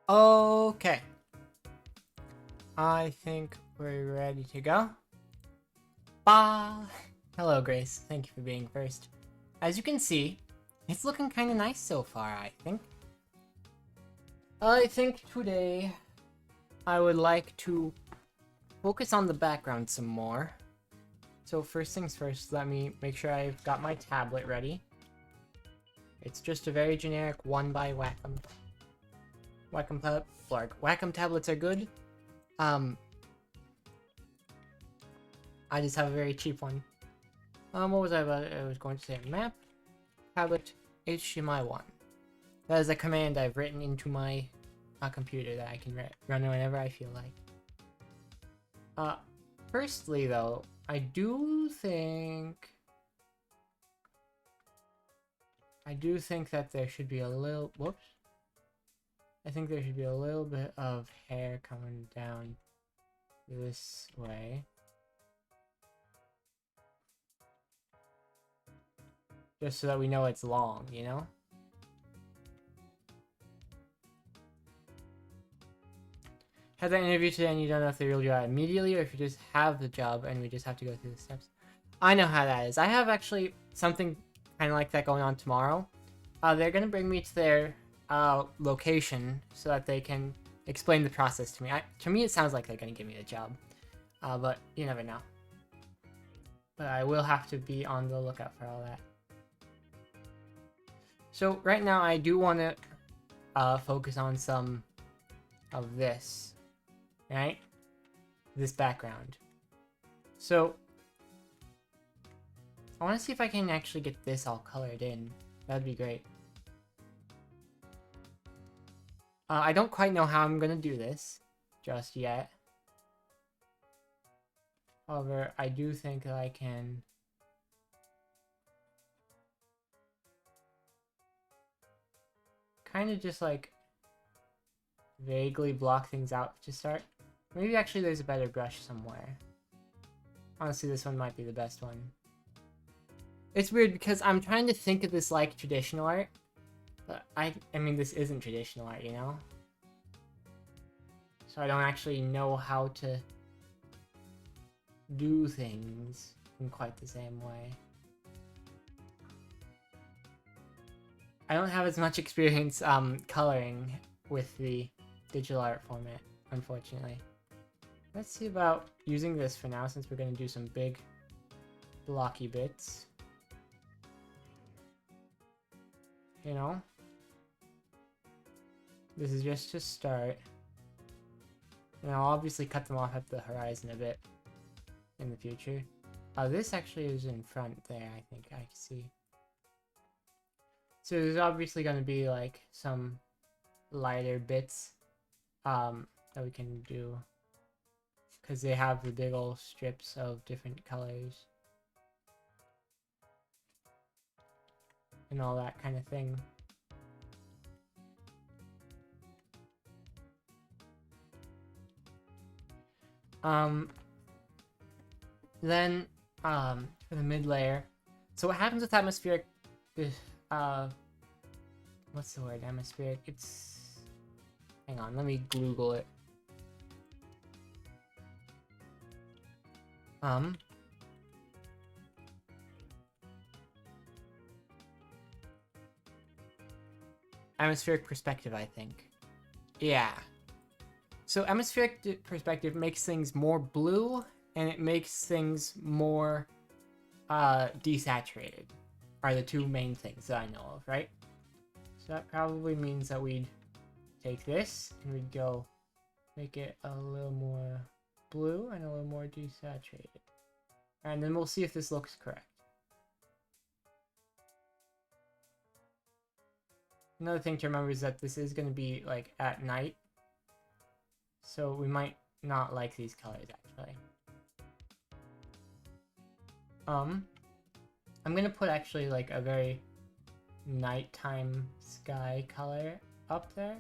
Okay, I think we're ready to go. Bah! Hello, Grace. Thank you for being first. As you can see, it's looking kind of nice so far, I think. I think today I would like to focus on the background some more. So first things first, let me make sure I've got my tablet ready. It's just a very generic 1x Wacom. Wacom tablets are good. I just have a very cheap one. What was I about? I was going to say map, tablet, HDMI 1. That is a command I've written into my computer that I can run whenever I feel like. Firstly though, I do think that there should be a little, whoops. I think there should be a little bit of hair coming down this way. Just so that we know it's long, you know? Had that interview today and you don't know if they will do that immediately or if you just have the job and we just have to go through the steps. I know how that is. I have actually something kind of like that going on tomorrow. They're going to bring me to their location so that they can explain the process to me. To me, it sounds like they're going to give me the job, but you never know. But I will have to be on the lookout for all that. So right now, I do want to focus on some of this, right? This background. So I want to see if I can actually get this all colored in. That'd be great. I don't quite know how I'm gonna do this just yet. However, I do think that I can kind of just like vaguely block things out to start. Maybe actually there's a better brush somewhere. Honestly, this one might be the best one. It's weird because I'm trying to think of this like traditional art, but I mean this isn't traditional art, you know? So I don't actually know how to do things in quite the same way. I don't have as much experience coloring with the digital art format, unfortunately. Let's see about using this for now since we're going to do some big blocky bits. You know? This is just to start. And I'll obviously cut them off at the horizon a bit in the future. This actually is in front there, I think I can see. So there's obviously going to be like some lighter bits that we can do because they have the big old strips of different colors and all that kind of thing. Then for the mid layer, so what happens with atmospheric, what's the word, atmospheric, it's, hang on, let me Google it. Atmospheric perspective, I think. Yeah. So atmospheric perspective makes things more blue and it makes things more desaturated are the two main things that I know of, right? So that probably means that we'd take this and we'd go make it a little more blue and a little more desaturated. And then we'll see if this looks correct. Another thing to remember is that this is going to be like at night. So we might not like these colors actually. I'm gonna put actually like a very nighttime sky color up there.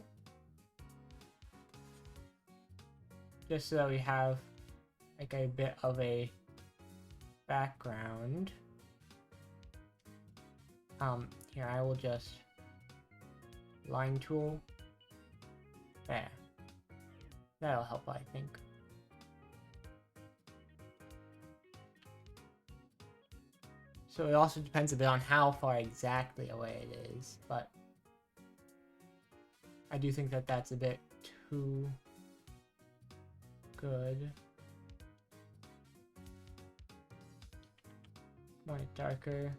Just so that we have like a bit of a background. Here I will just line tool There. That'll help, I think. So it also depends a bit on how far exactly away it is, but I do think that that's a bit too good. Want it darker.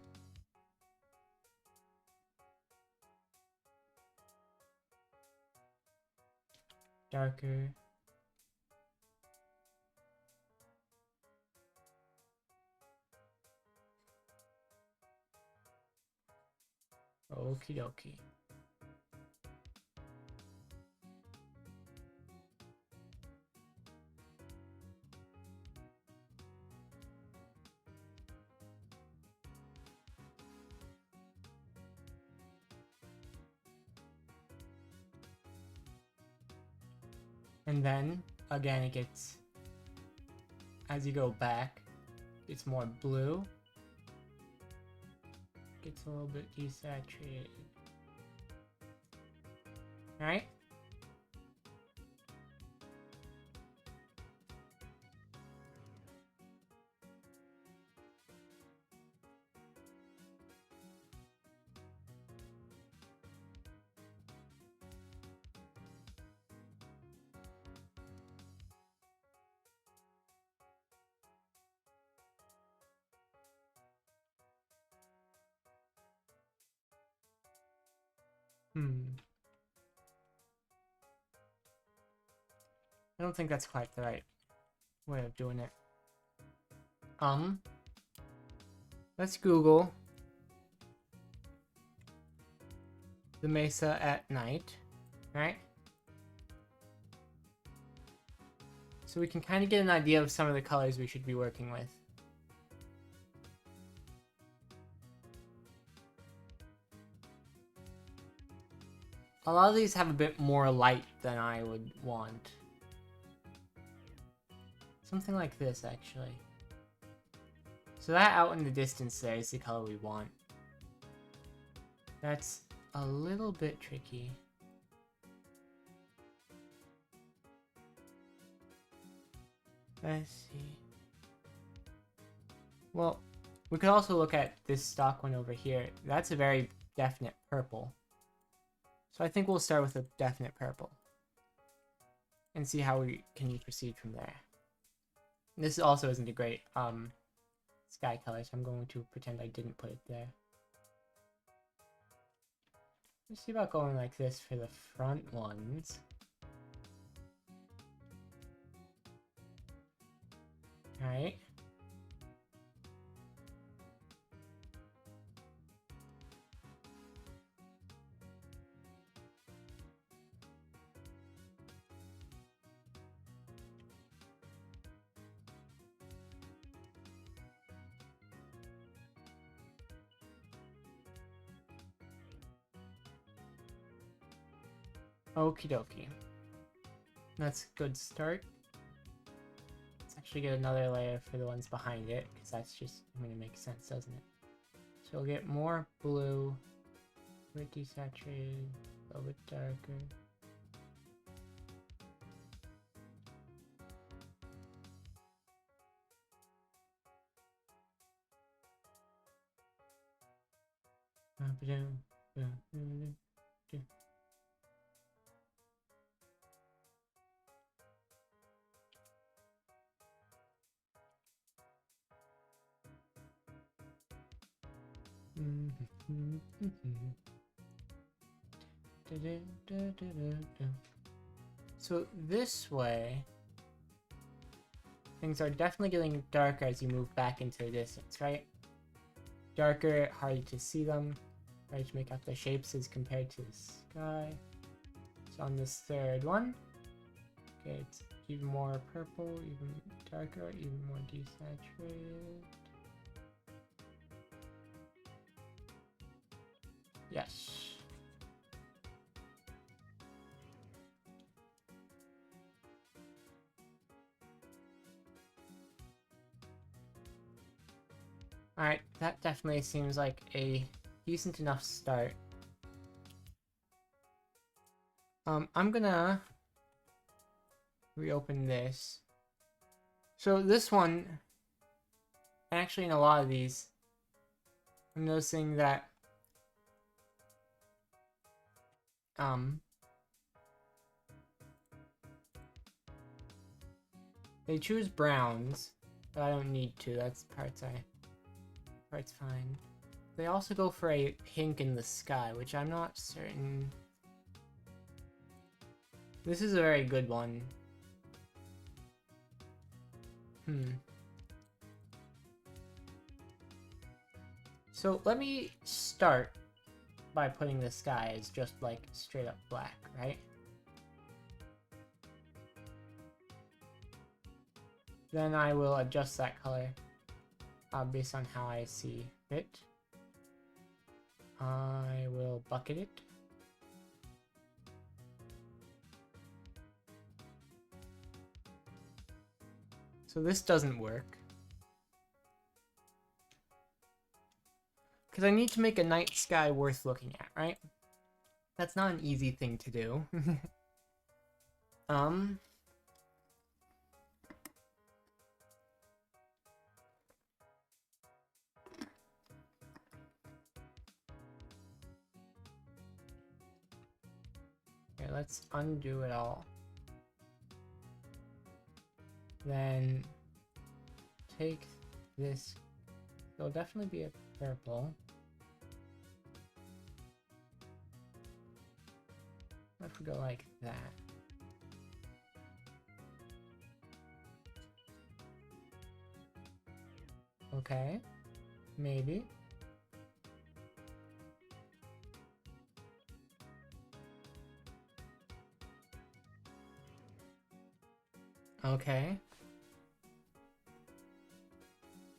Darker. Okie dokie. And then, again, it gets, as you go back, it's more blue. Gets a little bit desaturated. Alright? I don't think that's quite the right way of doing it. Let's Google the Mesa at night, right? So we can kind of get an idea of some of the colors we should be working with. A lot of these have a bit more light than I would want. Something like this, actually. So that out in the distance there is the color we want. That's a little bit tricky. Let's see. Well, we could also look at this stock one over here. That's a very definite purple. So I think we'll start with a definite purple. And see how we can proceed from there. This also isn't a great sky color, so I'm going to pretend I didn't put it there. Let's see about going like this for the front ones. Alright. Okie dokie. That's a good start. Let's actually get another layer for the ones behind it, because that's just going to make sense, doesn't it? So we'll get more blue, a bit desaturated, a little bit darker. So this way, things are definitely getting darker as you move back into the distance, right? Darker, harder to see them, harder to make out the shapes as compared to the sky. So on this third one, okay, it's even more purple, even darker, even more desaturated. Yes. Alright, that definitely seems like a decent enough start. I'm gonna reopen this. So this one, and actually in a lot of these, I'm noticing that they choose browns, but I don't need to. That's part's fine. They also go for a pink in the sky, which I'm not certain. This is a very good one. So let me start by putting the sky as just like straight up black, right? Then I will adjust that color based on how I see fit. I will bucket it. So this doesn't work. Because I need to make a night sky worth looking at, right? That's not an easy thing to do. Okay, let's undo it all. Then take this. There'll definitely be a purple. What if we go like that? Okay, maybe. Okay.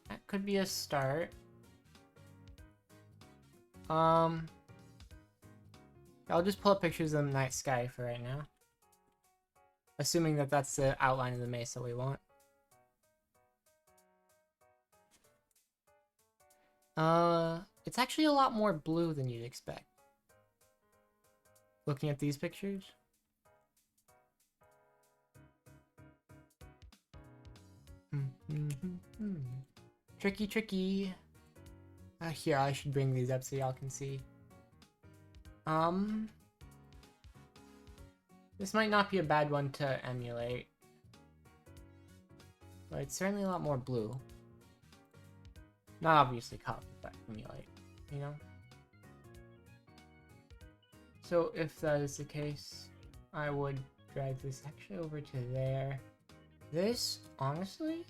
That could be a start. I'll just pull up pictures of the night sky for right now. Assuming that that's the outline of the mesa we want. It's actually a lot more blue than you'd expect. Looking at these pictures. Tricky, tricky. Here, I should bring these up so y'all can see. This might not be a bad one to emulate. But it's certainly a lot more blue. Not obviously copy, but emulate, you know? So if that is the case, I would drag this actually over to there. This, honestly,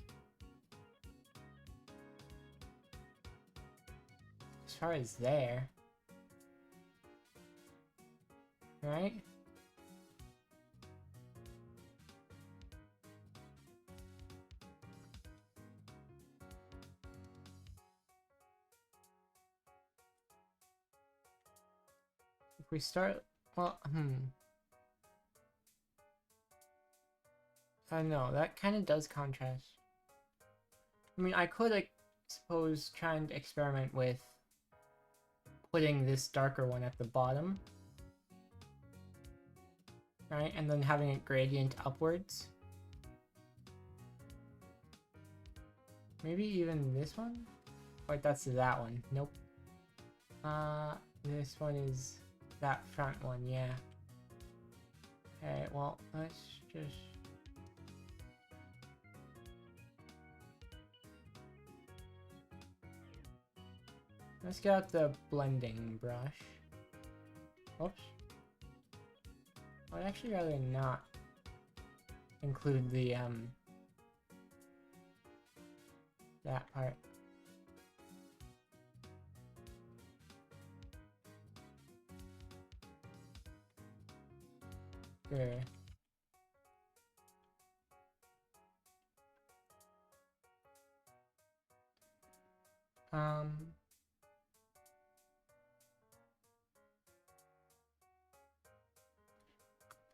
as far as there, right? If we start, well, I know, that kind of does contrast. I mean, I could, like, suppose try and experiment with putting this darker one at the bottom. Right, and then having a gradient upwards. Maybe even this one? Wait, that's that one. Nope. This one is that front one, yeah. Okay, well, let's just... Let's get out the blending brush. Oops. I'd actually rather not include the, that part. There.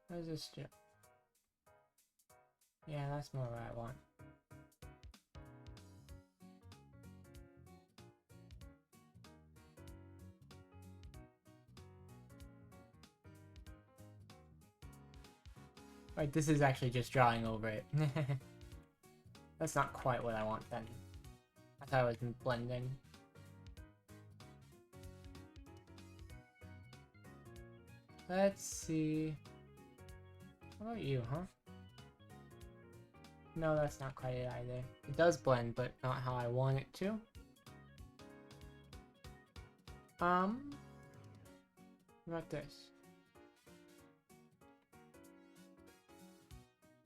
What does this do? Yeah, that's more what I want. Right, this is actually just drawing over it. That's not quite what I want then. I thought it was blending. Let's see. How about you, huh? No, that's not quite it either. It does blend, but not how I want it to. What about this?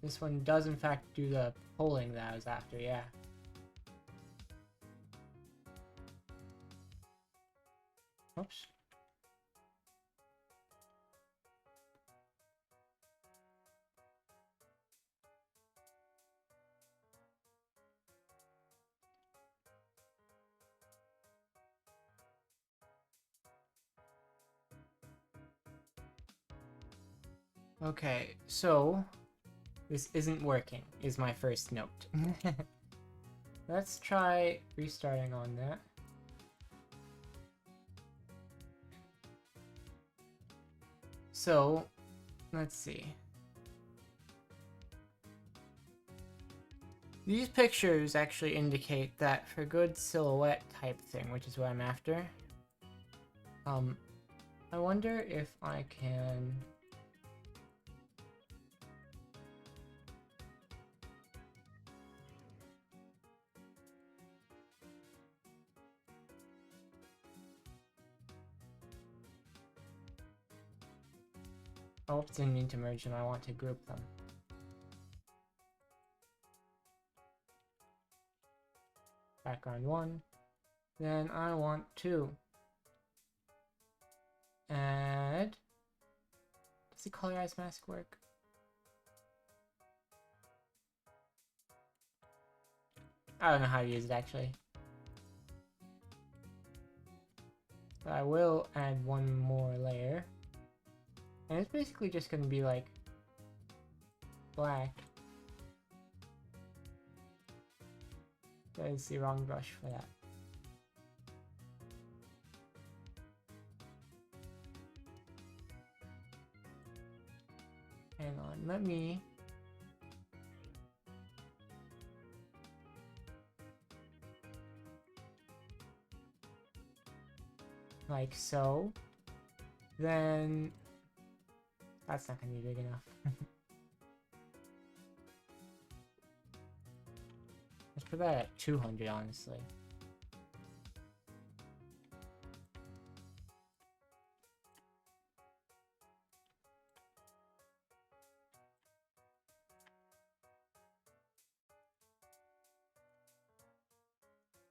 This one does in fact do the pulling that I was after, yeah. Oops. Okay, so this isn't working, is my first note. Let's try restarting on that. So, let's see. These pictures actually indicate that for good silhouette type thing, which is what I'm after, I wonder if I can... Oh, didn't mean to merge them, I want to group them. Background 1. Then I want to add... Does the colorized mask work? I don't know how to use it actually. But I will add one more layer. And it's basically just going to be like black. That is the wrong brush for that. Hang on, let me... Like so. Then... That's not going to be big enough. Let's put that at 200, honestly.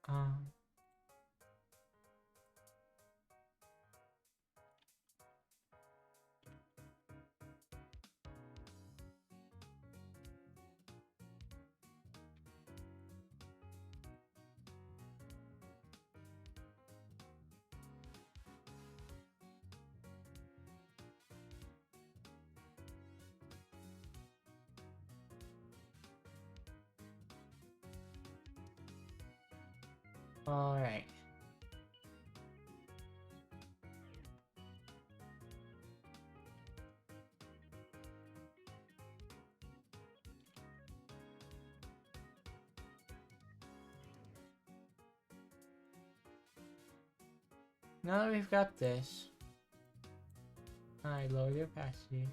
Um... Alright. Now that we've got this, I lower the opacity.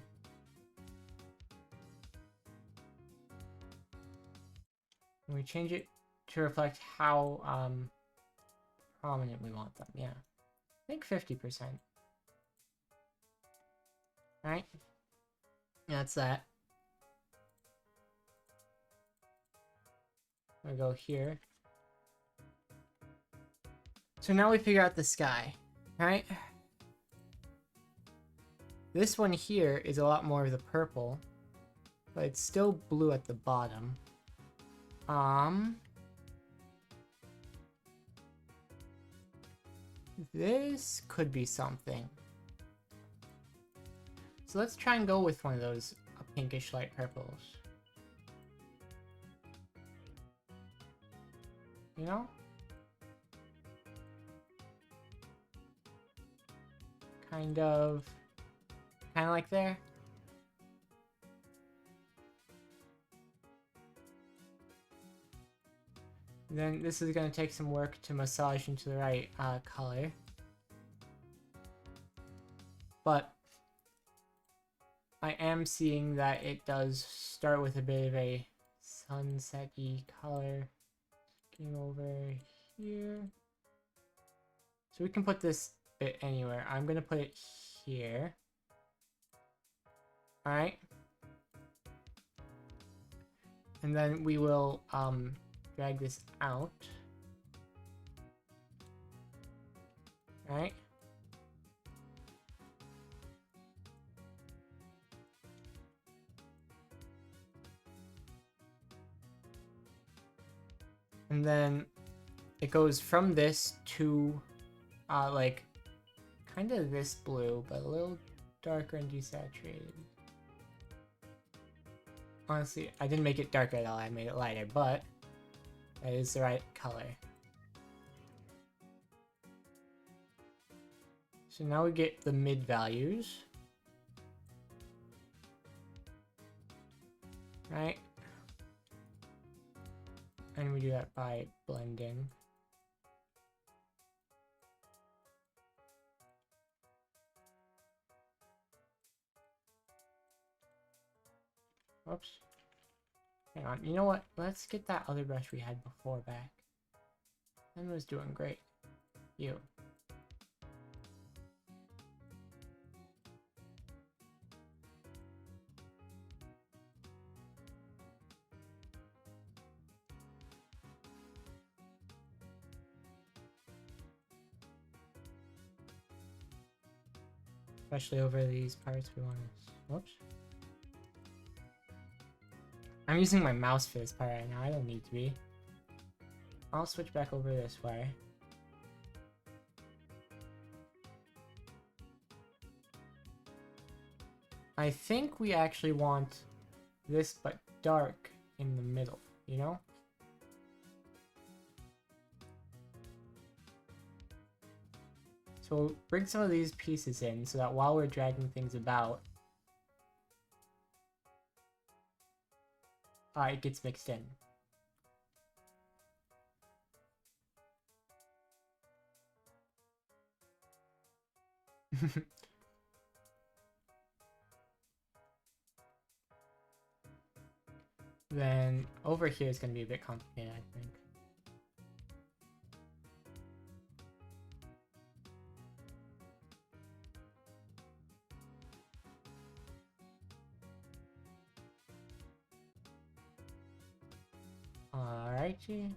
And we change it to reflect how prominent we want them, yeah. I think 50%. Alright. That's that. I'll go here. So now we figure out the sky, right? This one here is a lot more of the purple, but it's still blue at the bottom. This could be something. So let's try and go with one of those pinkish light purples. You know? Kind of like there. Then this is going to take some work to massage into the right color. But I am seeing that it does start with a bit of a sunset-y color. Getting over here. So we can put this bit anywhere. I'm going to put it here. Alright. And then we will drag this out. Alright. And then it goes from this to like kind of this blue, but a little darker and desaturated. Honestly, I didn't make it darker at all, I made it lighter, but that is the right color. So now we get the mid values. Right? And we do that by blending. Whoops. Hang on, you know what? Let's get that other brush we had before back. That was doing great. You. Especially over these parts we want to... Whoops. I'm using my mouse for this part right now, I don't need to be. I'll switch back over this way. I think we actually want this but dark in the middle, you know? So bring some of these pieces in so that while we're dragging things about, it gets mixed in. Then over here is going to be a bit complicated, I think. Alrighty.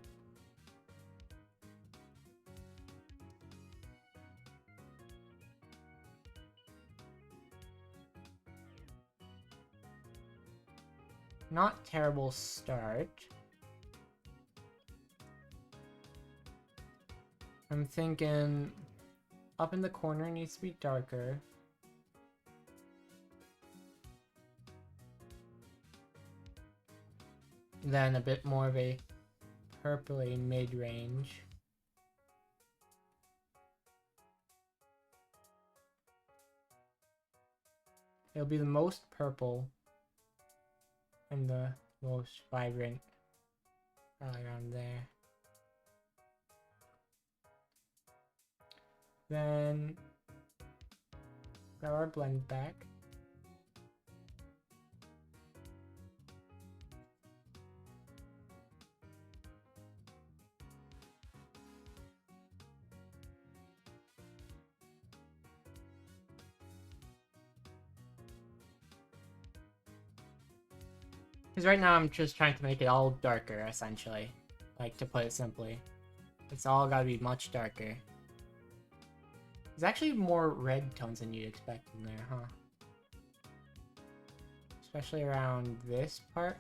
Not terrible start. I'm thinking up in the corner needs to be darker. Then a bit more of a purpley mid-range. It'll be the most purple and the most vibrant, probably around there. Then grab our blend back. Because right now I'm just trying to make it all darker, essentially. Like, to put it simply. It's all gotta be much darker. There's actually more red tones than you'd expect in there, huh? Especially around this part.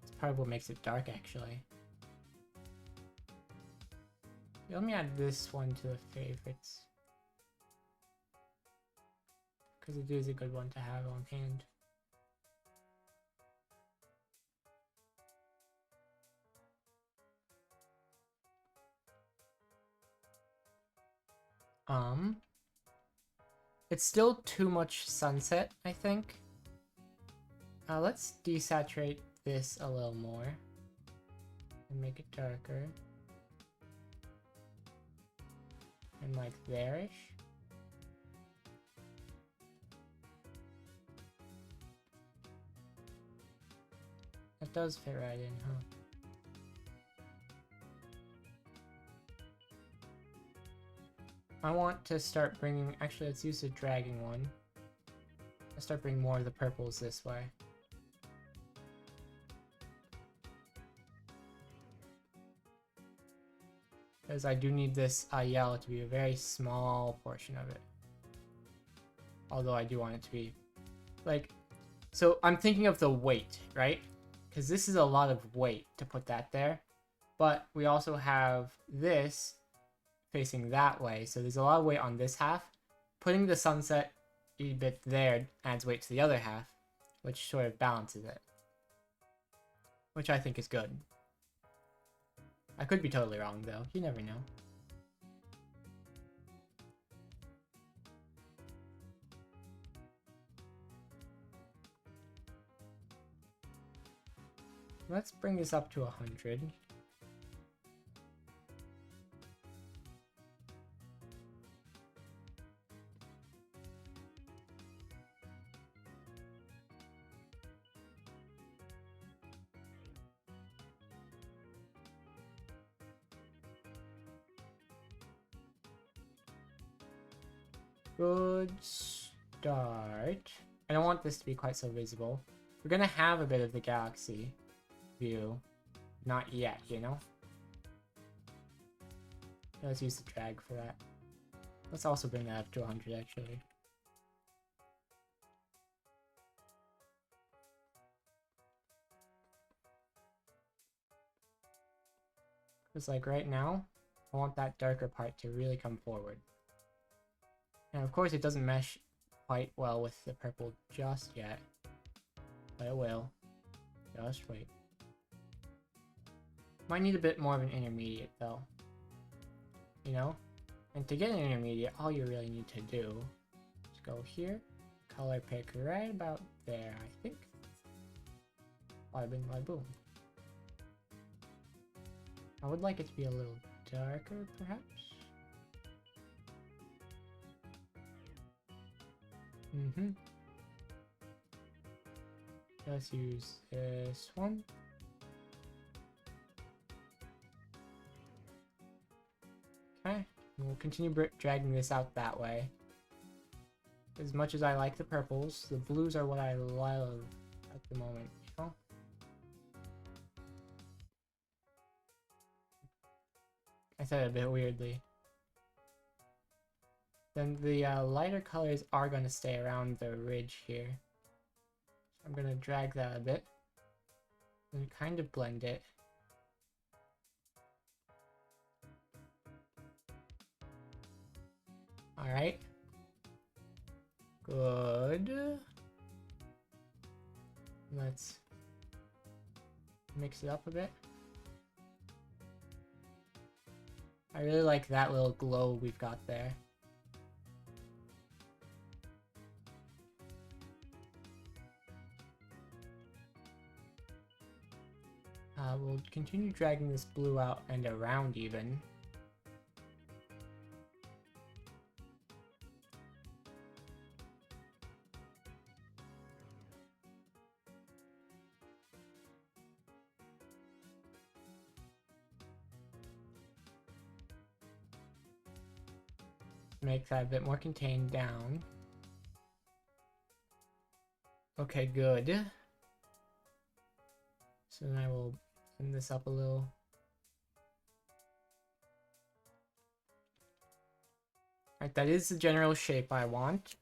It's part of what makes it dark, actually. Let me add this one to the favorites. Because it is a good one to have on hand. It's still too much sunset, I think. Let's desaturate this a little more and make it darker. And like there-ish. That does fit right in, huh? I want to start bringing, actually let's use the dragon one. Let's start bringing more of the purples this way. Because I do need this yellow to be a very small portion of it. Although I do want it to be, like, so I'm thinking of the weight, right? Because this is a lot of weight to put that there. But we also have this facing that way, so there's a lot of weight on this half. Putting the sunset a bit there adds weight to the other half, which sort of balances it. Which I think is good. I could be totally wrong though, you never know. Let's bring this up to 100. Good start. I don't want this to be quite so visible. We're gonna have a bit of the galaxy view. Not yet, you know? Let's use the drag for that. Let's also bring that up to 100 actually. Because like right now, I want that darker part to really come forward. And of course it doesn't mesh quite well with the purple just yet. But it will. Just wait. Might need a bit more of an intermediate though. You know? And to get an intermediate, all you really need to do is go here, color pick right about there, I think. Bada bing, bada boom. I would like it to be a little darker, perhaps? Let's use this one. Okay, we'll continue dragging this out that way. As much as I like the purples, the blues are what I love at the moment, you know? I said it a bit weirdly. Then the lighter colors are going to stay around the ridge here. So I'm going to drag that a bit and kind of blend it. Alright. Good. Let's mix it up a bit. I really like that little glow we've got there. We'll continue dragging this blue out and around even. Make that a bit more contained down. Okay, good. So then I will bring this up a little. Alright, that is the general shape I want.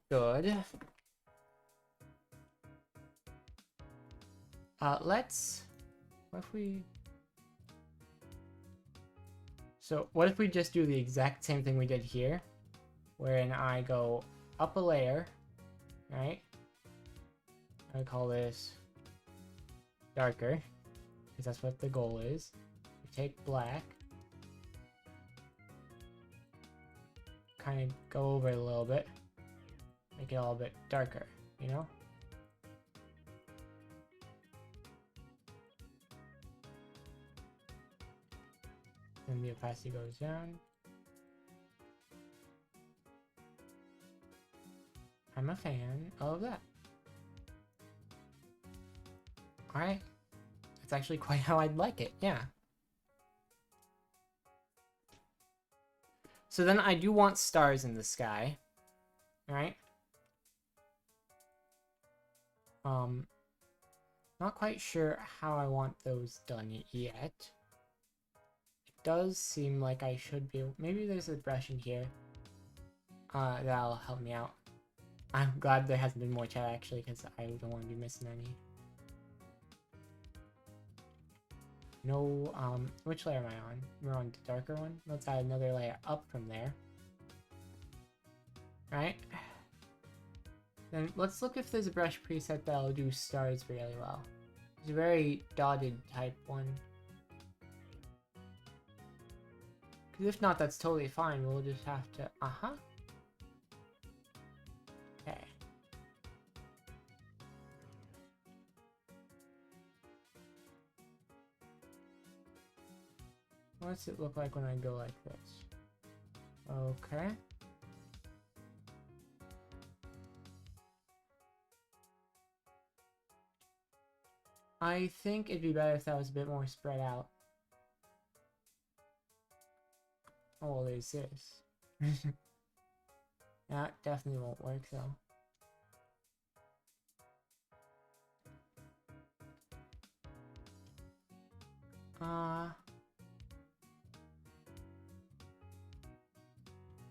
Good. Let's... What if we... So what if we just do the exact same thing we did here, wherein I go up a layer, right? I call this darker, because that's what the goal is. We take black, kind of go over it a little bit, make it all a bit darker, you know? And the opacity goes down. I'm a fan of that. Alright. That's actually quite how I'd like it, yeah. So then I do want stars in the sky. Alright. Not quite sure how I want those done yet. It does seem like I should be... Maybe there's a brush in here. That'll help me out. I'm glad there hasn't been more chat actually, because I don't want to be missing any. No, which layer am I on? We're on the darker one. Let's add another layer up from there. Right? Then let's look if there's a brush preset that'll do stars really well. It's a very dotted type one. Because if not, that's totally fine. We'll just have to... Okay. What's it look like when I go like this? Okay. I think it'd be better if that was a bit more spread out. Oh, well, there's this. That definitely won't work though.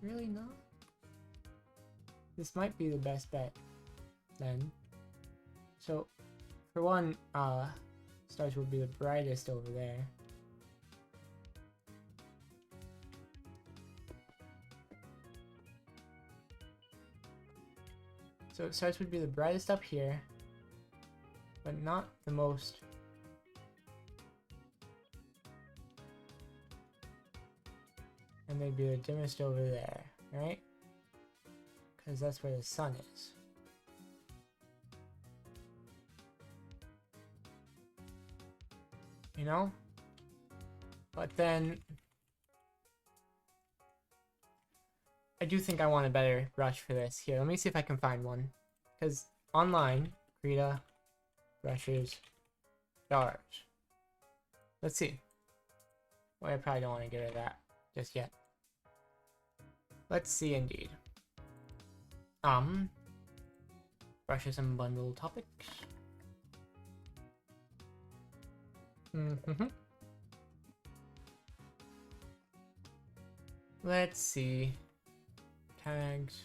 Really not? This might be the best bet then. So for one, stars will be the brightest over there. So stars would be the brightest up here, but not the most. And they'd be the dimmest over there, right? Because that's where the sun is. You know? But then I do think I want a better brush for this. Here, let me see if I can find one. Because online, Krita brushes stars. Let's see. Well, I probably don't want to get rid of that just yet. Let's see indeed. Brushes and bundle topics. Let's see. Tags.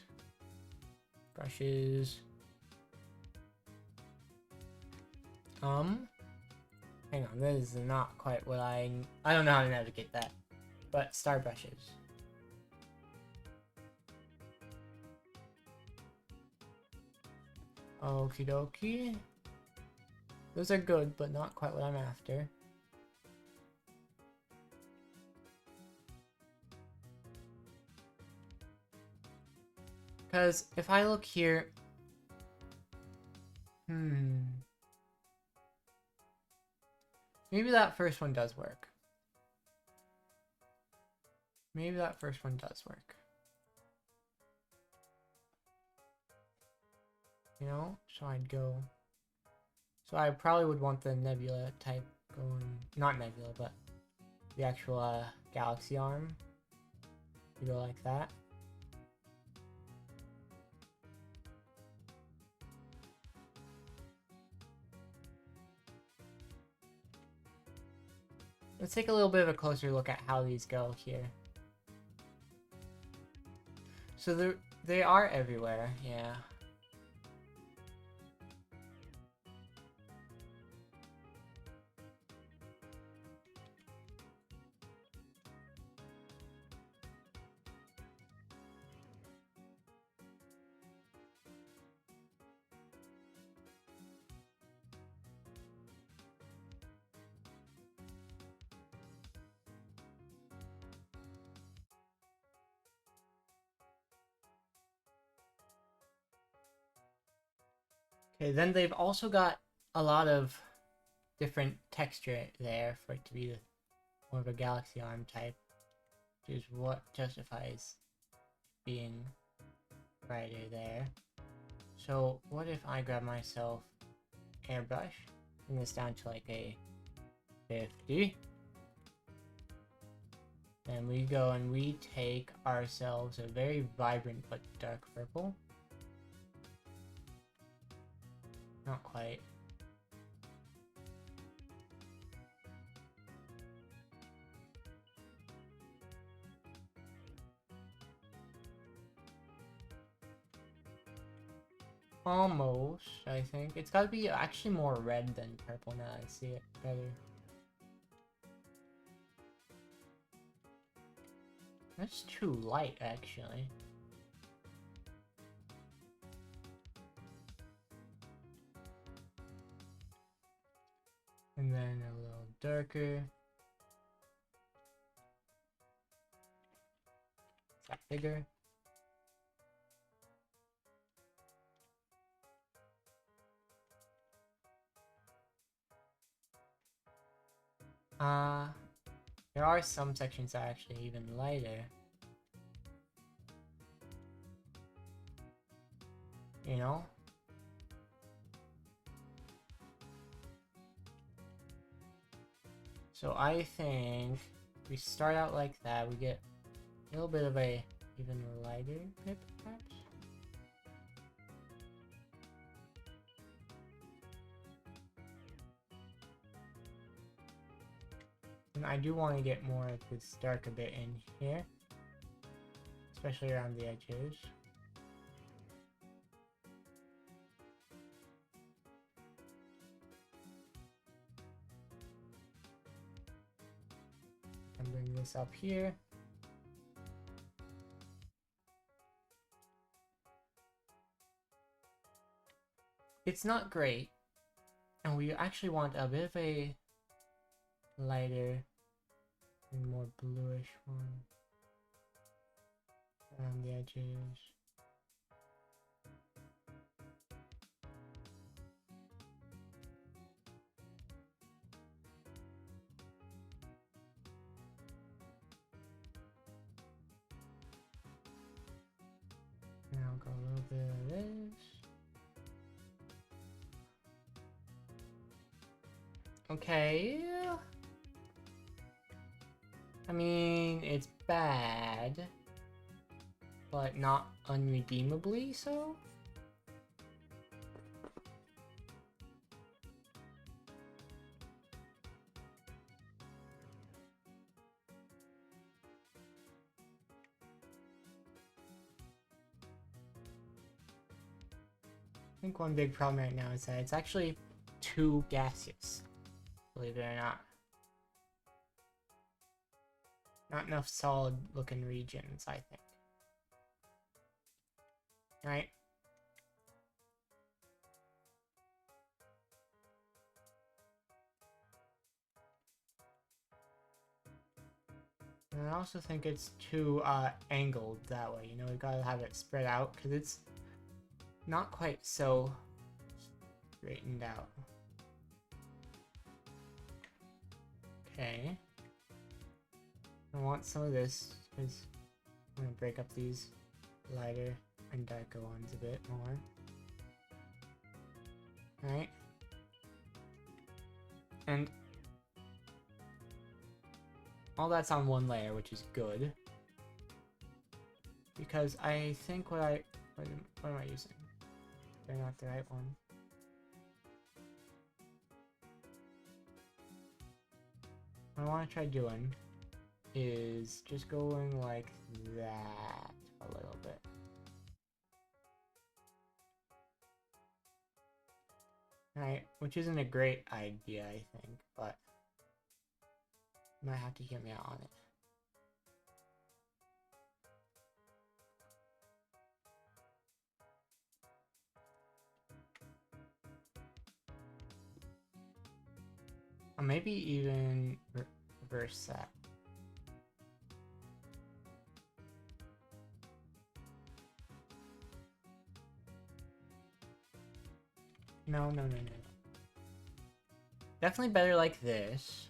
Brushes. Hang on, this is not quite what I don't know how to navigate that. But star brushes. Okie dokie. Those are good, but not quite what I'm after. Because if I look here... Maybe that first one does work. Maybe that first one does work. You know, so I'd go... So I probably would want the nebula type going... Not nebula, but the actual galaxy arm. To go like that. Let's take a little bit of a closer look at how these go here. So they are everywhere, yeah. Okay, then they've also got a lot of different texture there for it to be more of a galaxy arm type. which is what justifies being brighter there. So what if I grab myself airbrush, bring this down to like a 50. Then we go and we take ourselves a very vibrant but dark purple. Not quite. Almost, I think. It's gotta be actually more red than purple now I see it better. That's too light, actually. And then a little darker. Is that bigger? There are some sections that are actually even lighter. You know? So I think we start out like that, we get a little bit of a even lighter bit, perhaps? And I do want to get more of this dark a bit in here, especially around the edges. And bring this up here. It's not great, and we actually want a bit of a lighter and more bluish one around the edges. And I'll go a little bit of this. Okay. I mean, it's bad, but not unredeemably so. I think one big problem right now is that it's actually too gaseous, believe it or not. Not enough solid looking regions, I think. Right? And I also think it's too angled that way, you know, we gotta have it spread out because it's not quite so straightened out. Okay. I want some of this because I'm gonna break up these lighter and darker ones a bit more. Alright. And all that's on one layer, which is good. Because I think what am I using? They're not the right one. What I want to try doing is just going like that a little bit. Right, which isn't a great idea, I think, but you might have to hear me out on it. Or maybe even reverse that. No. Definitely better like this.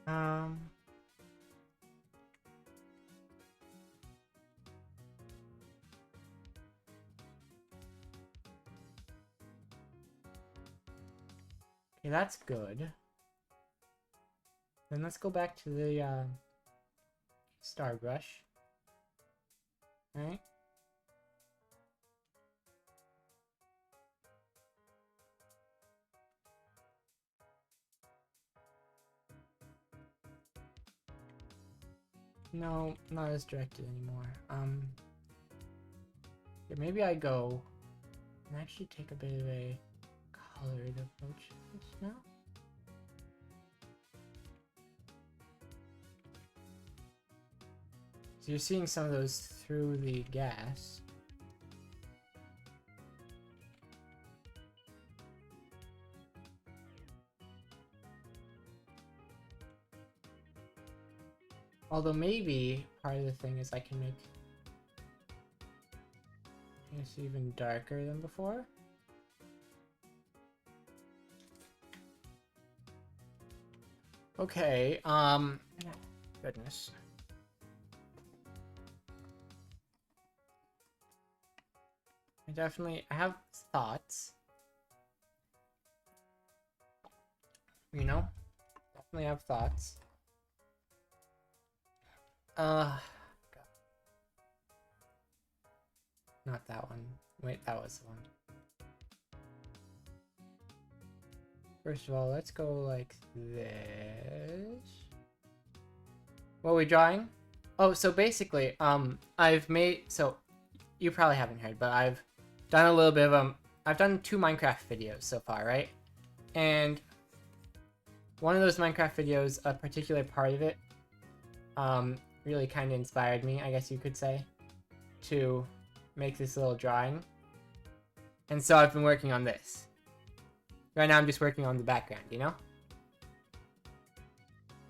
Um. Okay, that's good. Then let's go back to the Starbrush. Right? No, not as directed anymore. Yeah, maybe I go and actually take a bit of a colored approach to this now. So you're seeing some of those through the gas. Although maybe part of the thing is I can make this even darker than before. Okay, goodness. I have thoughts. You know? Definitely have thoughts. God. Not that one. Wait, that was the one. First of all, let's go like this. What are we drawing? Oh, so basically, I've made, so you probably haven't heard, but I've done a little bit of, I've done 2 Minecraft videos so far, right? And one of those Minecraft videos, a particular part of it, really kind of inspired me, I guess you could say, to make this little drawing. And so I've been working on this. Right now I'm just working on the background, you know?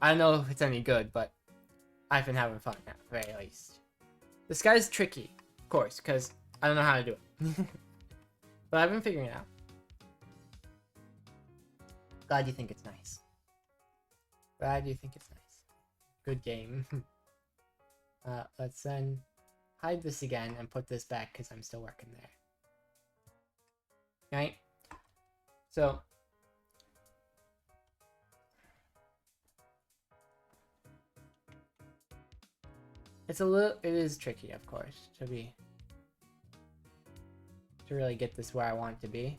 I don't know if it's any good, but I've been having fun at the very least. This guy's tricky, of course, because I don't know how to do it. But I've been figuring it out. Glad you think it's nice. Glad you think it's nice. Good game. Let's then hide this again and put this back because I'm still working there. Right? So it is tricky, of course, to really get this where I want it to be.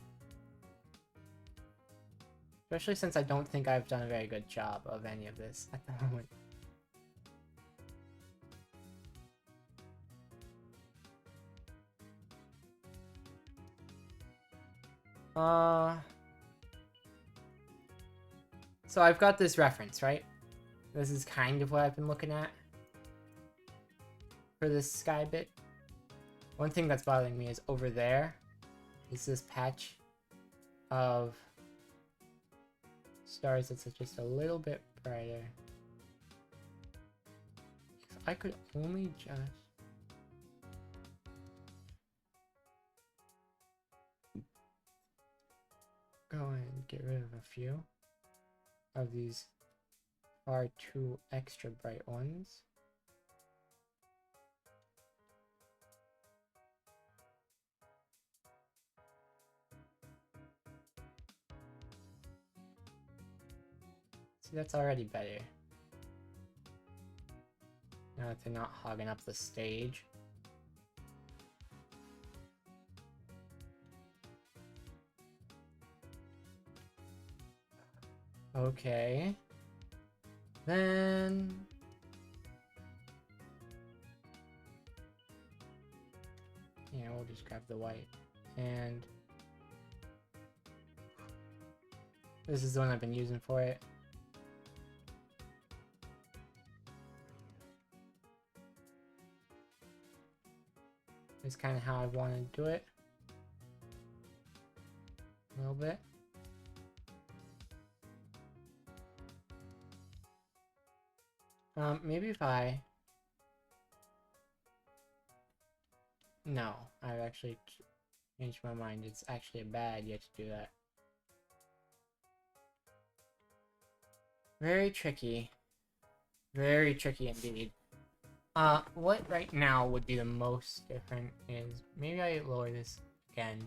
Especially since I don't think I've done a very good job of any of this at the moment. So I've got this reference, right? This is kind of what I've been looking at for this sky bit. One thing that's bothering me is over there is this patch of stars that's just a little bit brighter. If I could only just... go and get rid of a few of these far too extra bright ones. See, that's already better. Now that they're not hogging up the stage. Okay. Then... yeah, we'll just grab the white. And... this is the one I've been using for it. It's kind of how I want to do it. A little bit. Maybe if I... no, I've actually changed my mind. It's actually a bad idea to do that. Very tricky. Very tricky indeed. What right now would be the most different is maybe I lower this again.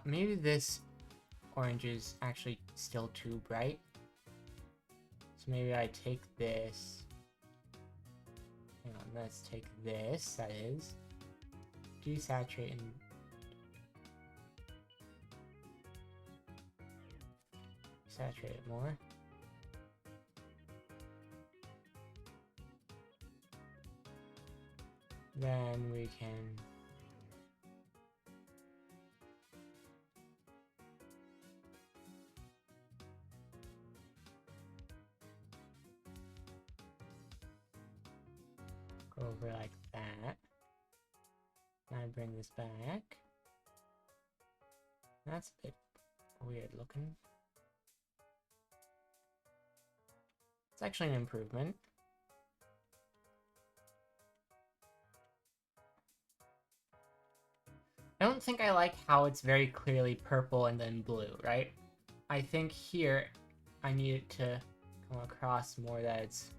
Maybe this orange is actually still too bright. So maybe I take this. Hang on, let's take this, that is. Desaturate and saturate it more. Then we can go over like that. Now I bring this back. That's a bit weird looking. It's actually an improvement. I don't think I like how it's very clearly purple and then blue, right? I think here I need it to come across more that it's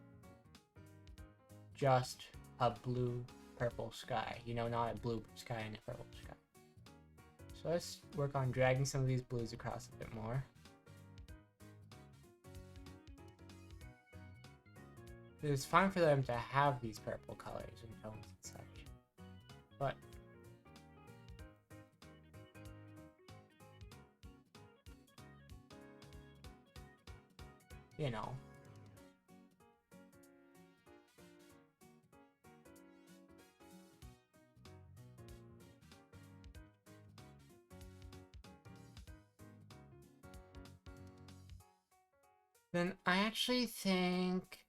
just a blue-purple sky. You know, not a blue sky and a purple sky. So let's work on dragging some of these blues across a bit more. It's fine for them to have these purple colors and tones and such, but you know. Then I actually think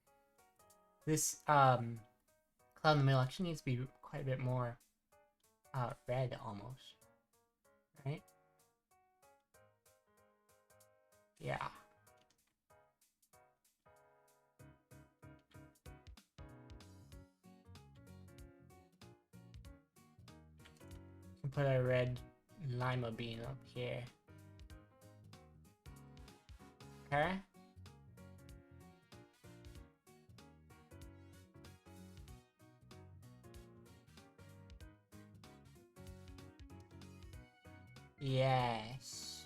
this cloud in the middle actually needs to be quite a bit more red almost, right? Yeah. Put a red lima bean up here. Okay. Yes.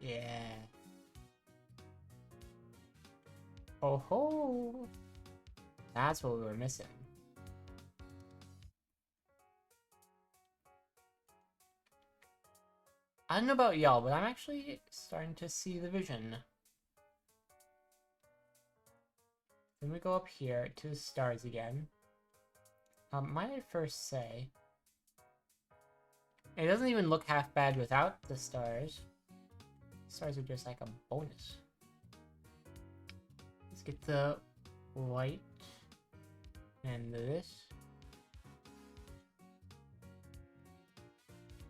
Yeah. Oh ho! That's what we were missing. I don't know about y'all, but I'm actually starting to see the vision. Then we go up here to the stars again. Might I first say, it doesn't even look half bad without the stars. Stars are just like a bonus. Let's get the white and this.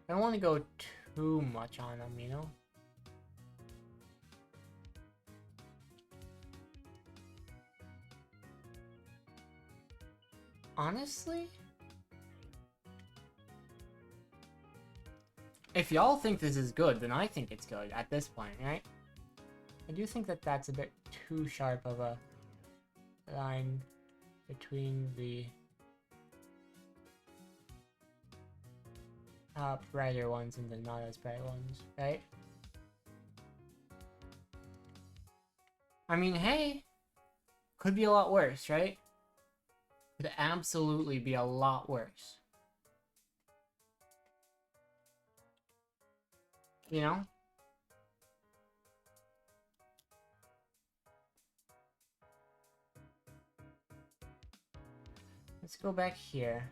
I don't want to go too much on them, you know? Honestly, if y'all think this is good, then I think it's good at this point, right? I do think that that's a bit too sharp of a line between the brighter ones and the not as bright ones, right? I mean, hey, could be a lot worse, right? Could absolutely be a lot worse. You know? Let's go back here.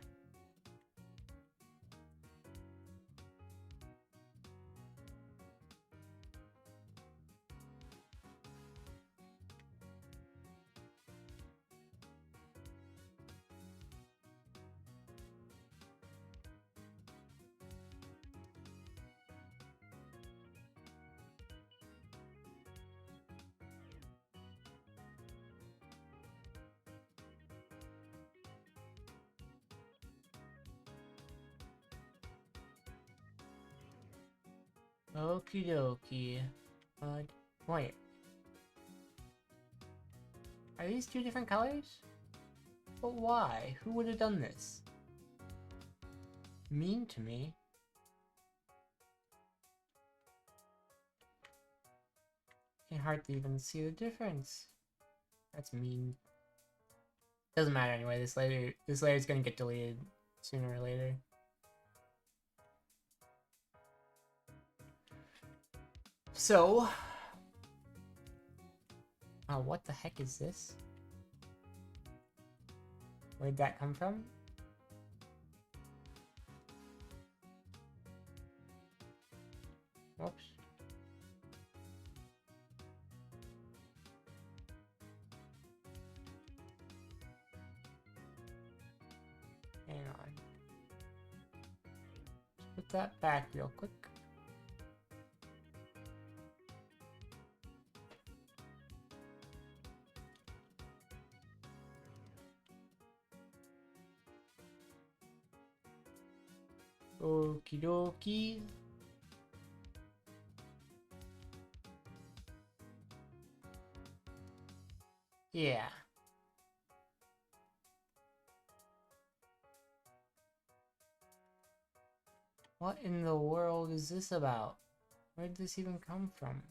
Okie dokie. Wait. Are these two different colors? But why? Who would have done this? Mean to me? Can hardly even see the difference. That's mean. Doesn't matter anyway. This layer is gonna get deleted sooner or later. So, what the heck is this? Where'd that come from? Whoops. Hang on. Let's put that back real quick. Okie dokie. Yeah. What in the world is this about? Where did this even come from?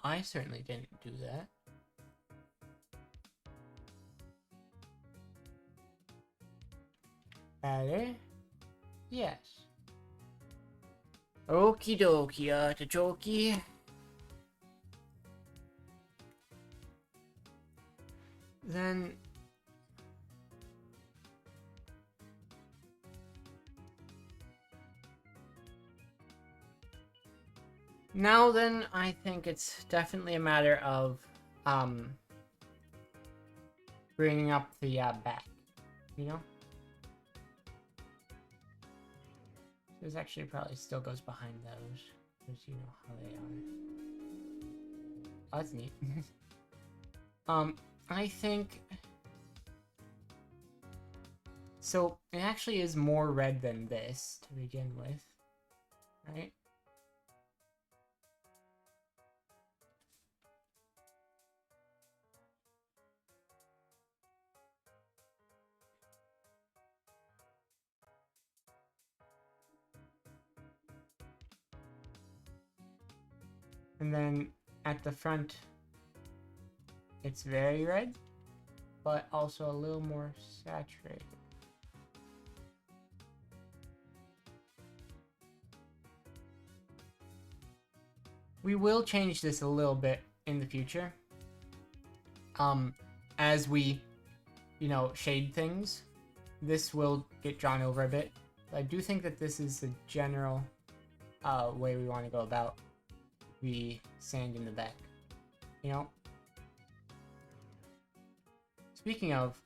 I certainly didn't do that. Better? Yes. Okie dokie, artichoke. Then... Now then, I think it's definitely a matter of, bringing up the, back, you know? This actually probably still goes behind those, because you know how they are. Oh, that's neat. I think... So, it actually is more red than this, to begin with, right? And then at the front, it's very red, but also a little more saturated. We will change this a little bit in the future. As we, you know, shade things, this will get drawn over a bit. But I do think that this is the general way we want to go about the sand in the back, you know? Speaking of,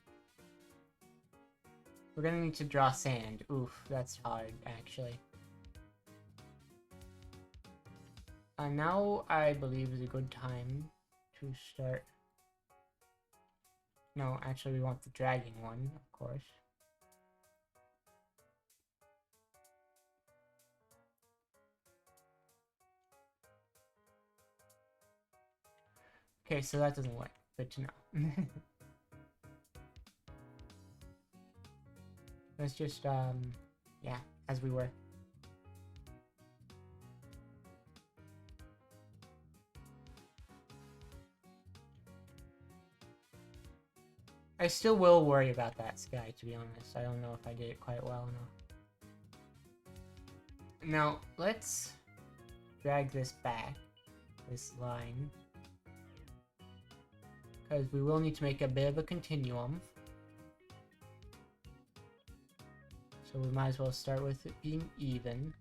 we're gonna need to draw sand. Oof, that's hard, actually. Now I believe is a good time to start. No, actually we want the dragging one, of course. Okay, so that doesn't work. Good to know. Let's just, yeah, as we were. I still will worry about that sky, to be honest. I don't know if I did it quite well enough. Now, let's drag this back, this line. Because we will need to make a bit of a continuum. So we might as well start with it being even.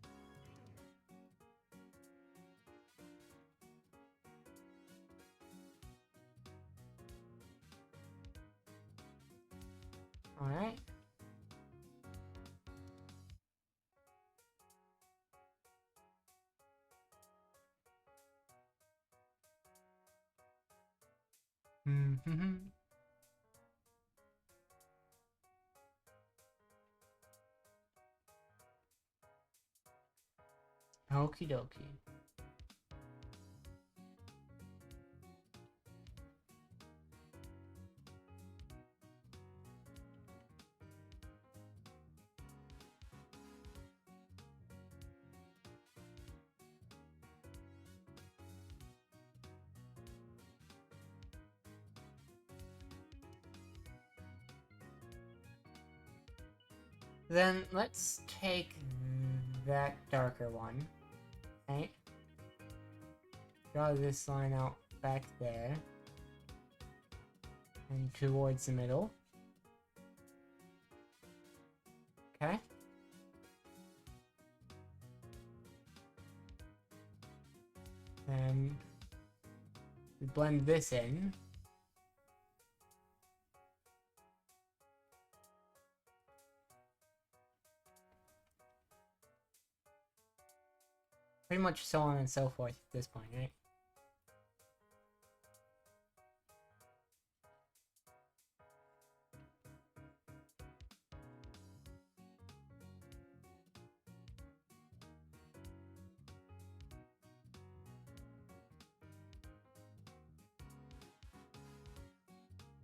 Alright. Mm-hmm. Okie dokie. Then let's take that darker one, right? Draw this line out back there and towards the middle. Okay. Then we blend this in. Pretty much so on and so forth at this point, right?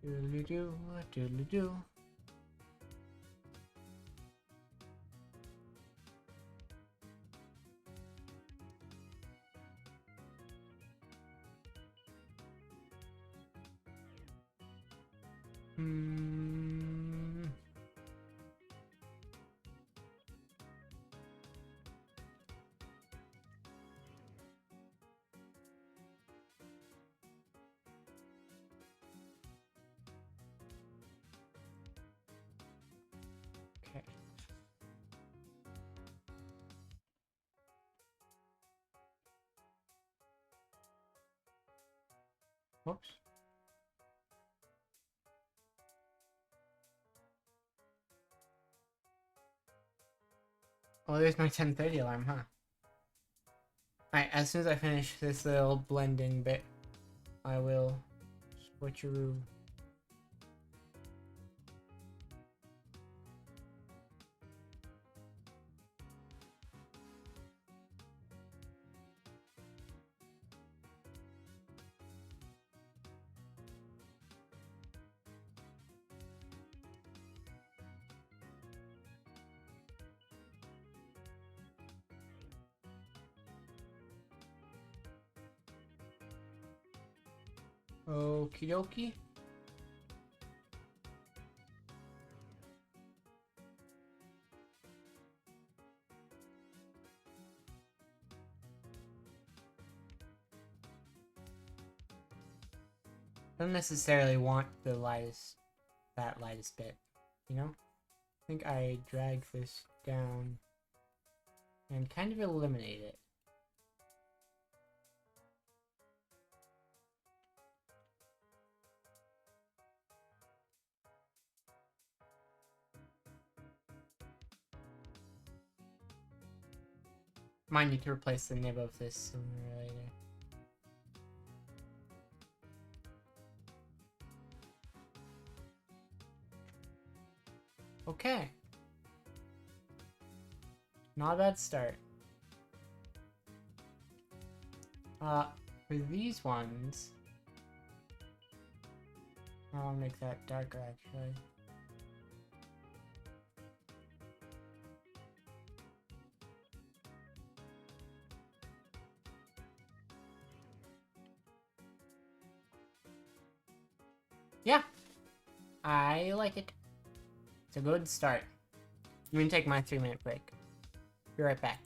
Doodly-doo, doodly-doo. Okay. Whoops. Oh, there's my 10:30 alarm, huh? Alright, as soon as I finish this little blending bit, I will switcheroo. Okie dokie. Don't necessarily want the lightest, that lightest bit, you know? I think I drag this down and kind of eliminate it. Might need to replace the nib of this sooner or later. Okay. Not a bad start. For these ones, I'll make that darker actually. Yeah, I like it. It's a good start. I'm gonna take my 3-minute break. Be right back.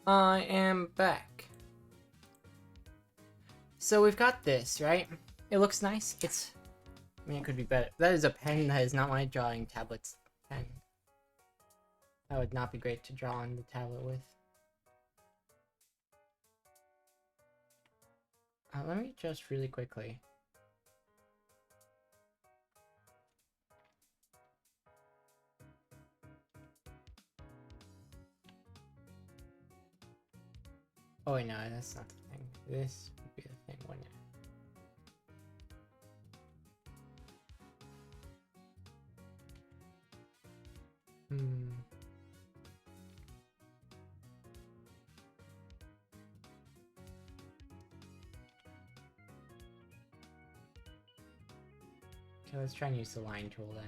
I am back. So we've got this, right? It looks nice. I mean, it could be better. That is a pen. That is not my drawing tablet's pen. That would not be great to draw on the tablet with. Let me just really quickly. Oh wait, no, that's not the thing. This would be the thing, wouldn't it? Hmm. Okay, let's try and use the line tool then.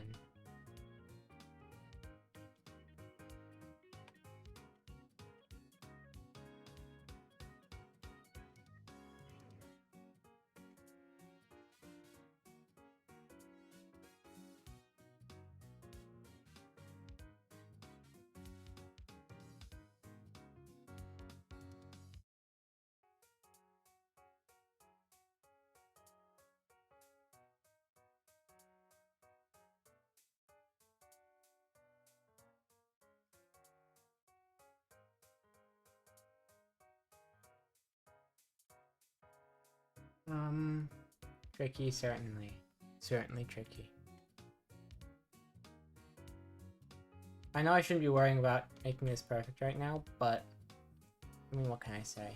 Tricky, certainly. Certainly tricky. I know I shouldn't be worrying about making this perfect right now, but I mean, what can I say?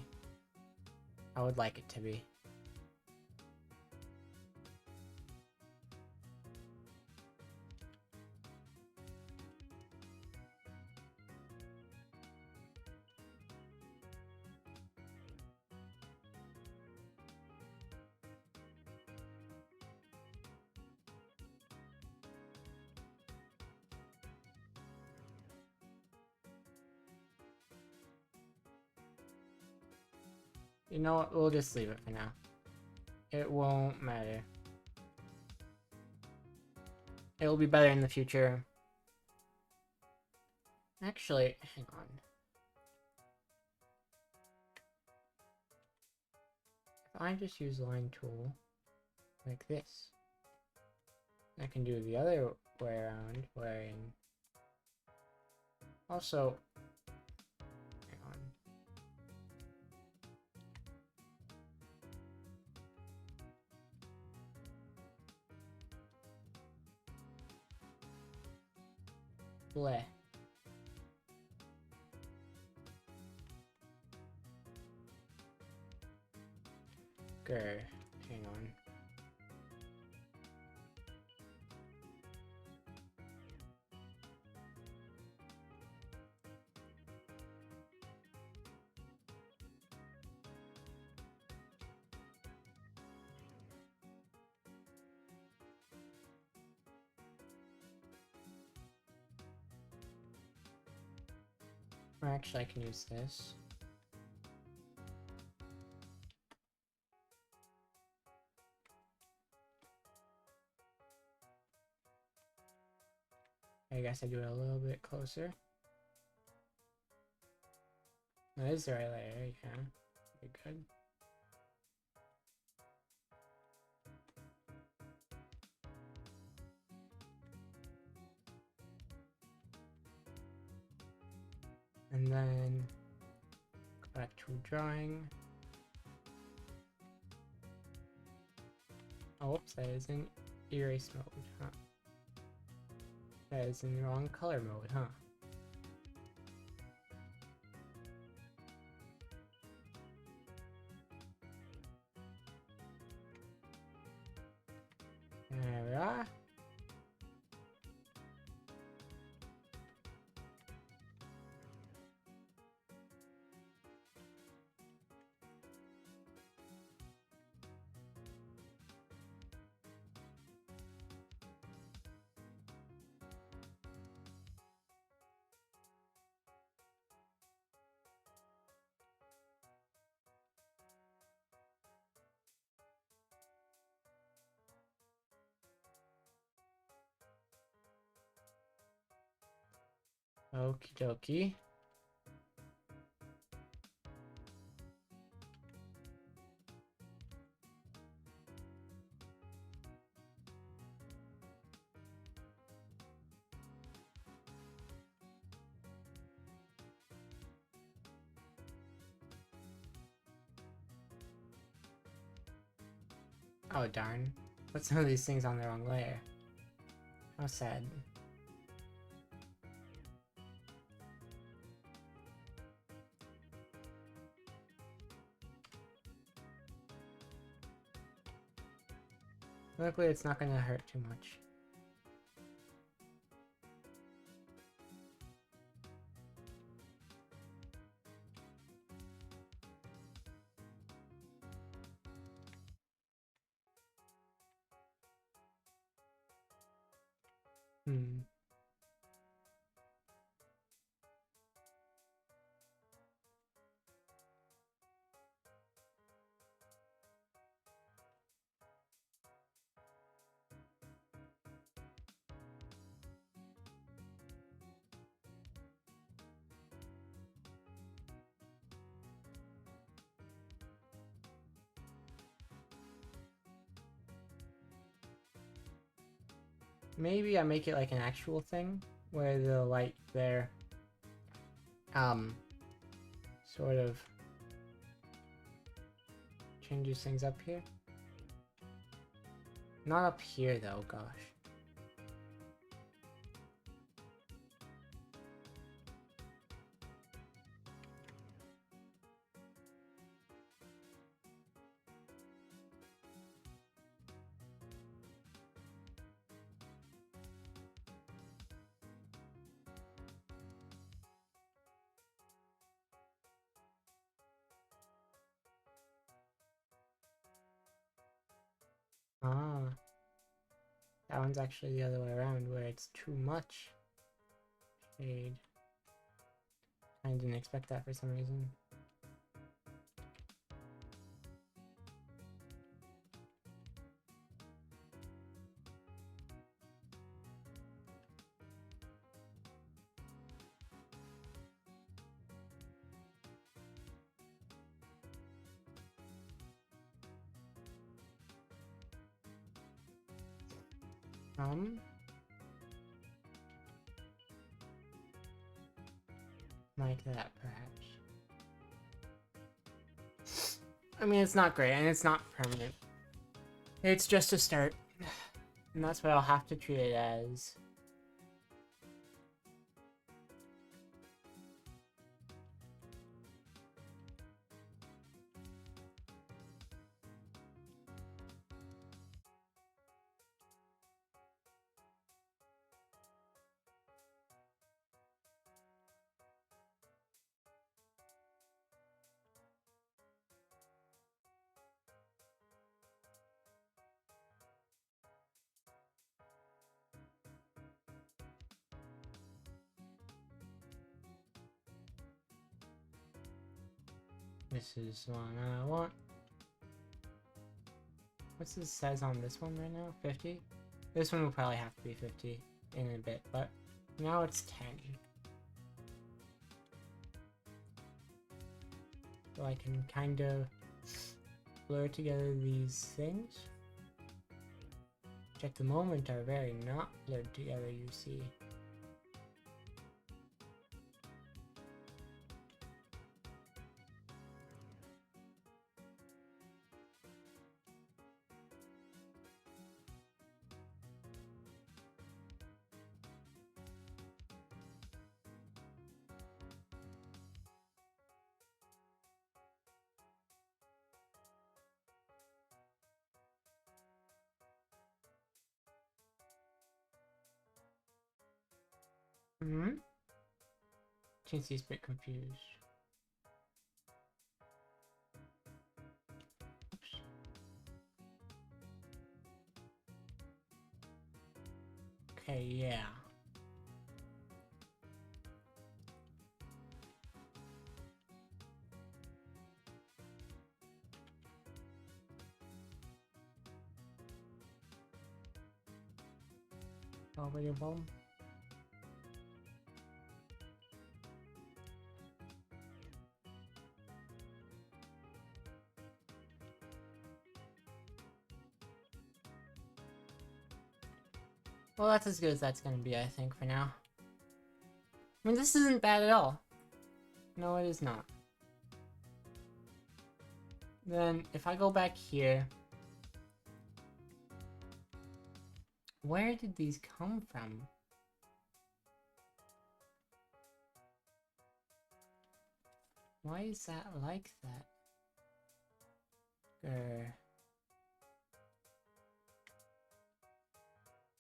I would like it to be. You know what? We'll just leave it for now. It won't matter. It will be better in the future. Actually, hang on. If I just use the line tool like this, I can do the other way around, wherein also, hang on. Bleh. Grr. Hang on. Or actually, I can use this. I guess I do it a little bit closer. That is the right layer, yeah. Pretty good. And then go back to drawing. Oh, whoops, that is in erase mode, huh? That is in the wrong color mode, huh? There we are. Okie dokie. Oh darn. Put some of these things on the wrong layer. How sad. Luckily it's not gonna hurt too much. Hmm. Maybe I make it like an actual thing where the light there sort of changes things up here. Not up here though, gosh. Ah, that one's actually the other way around, where it's too much shade. I didn't expect that for some reason. Like that, perhaps. I mean, it's not great, and it's not permanent. It's just a start. And that's what I'll have to treat it as. This is one I want. What's this says on this one right now? 50? This one will probably have to be 50 in a bit, but now it's 10. So I can kind of blur together these things, which at the moment are very not blurred together, you see. Chincy's a bit confused. Oops. Okay, yeah. Over your bomb. Well, that's as good as that's gonna be, I think, for now. I mean, this isn't bad at all. No, it is not. Then, if I go back here, where did these come from? Why is that like that?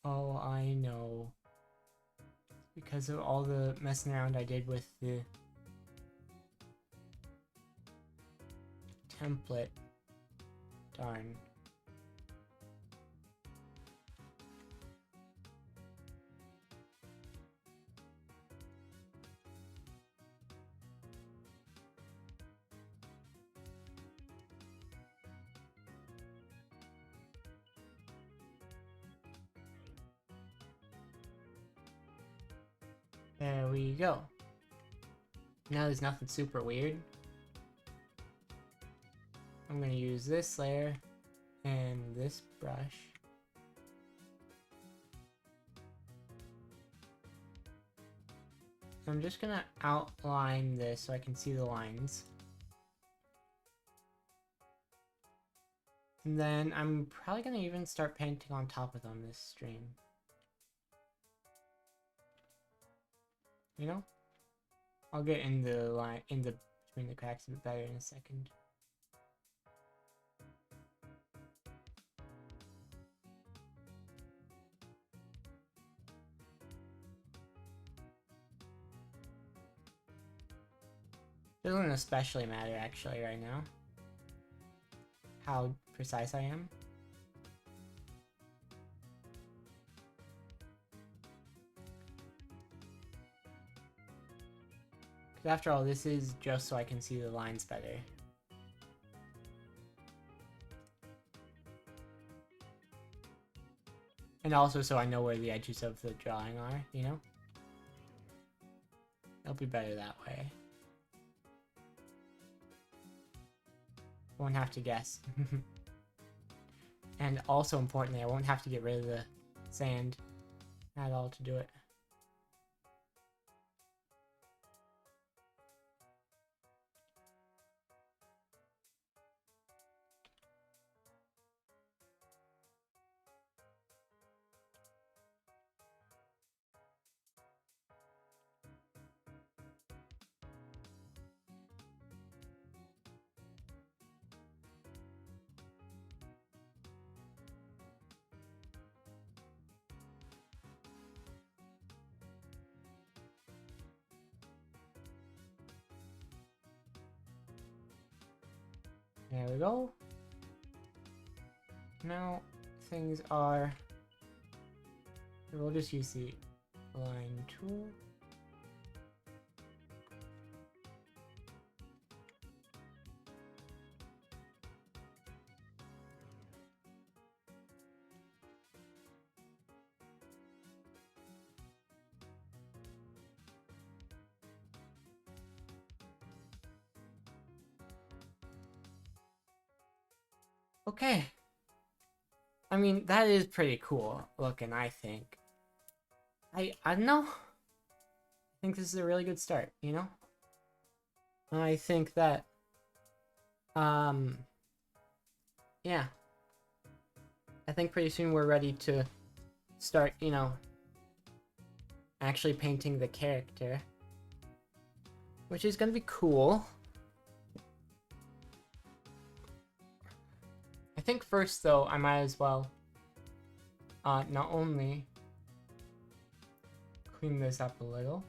Oh, I know. Because of all the messing around I did with the template. Darn. There we go. Now there's nothing super weird. I'm gonna use this layer and this brush. I'm just gonna outline this so I can see the lines. And then I'm probably gonna even start painting on top of them this stream. You know? I'll get in the line between the cracks a bit better in a second. Doesn't especially matter actually right now how precise I am. Because after all, this is just so I can see the lines better. And also so I know where the edges of the drawing are, you know? It'll be better that way. Won't have to guess. And also importantly, I won't have to get rid of the sand at all to do it. There we go. Now things are... We'll just use the line tool. Okay. I mean, that is pretty cool looking, I think. I don't know. I think this is a really good start, you know? I think that, yeah. I think pretty soon we're ready to start, you know, actually painting the character. Which is gonna be cool. I think first, though, I might as well, not only clean this up a little.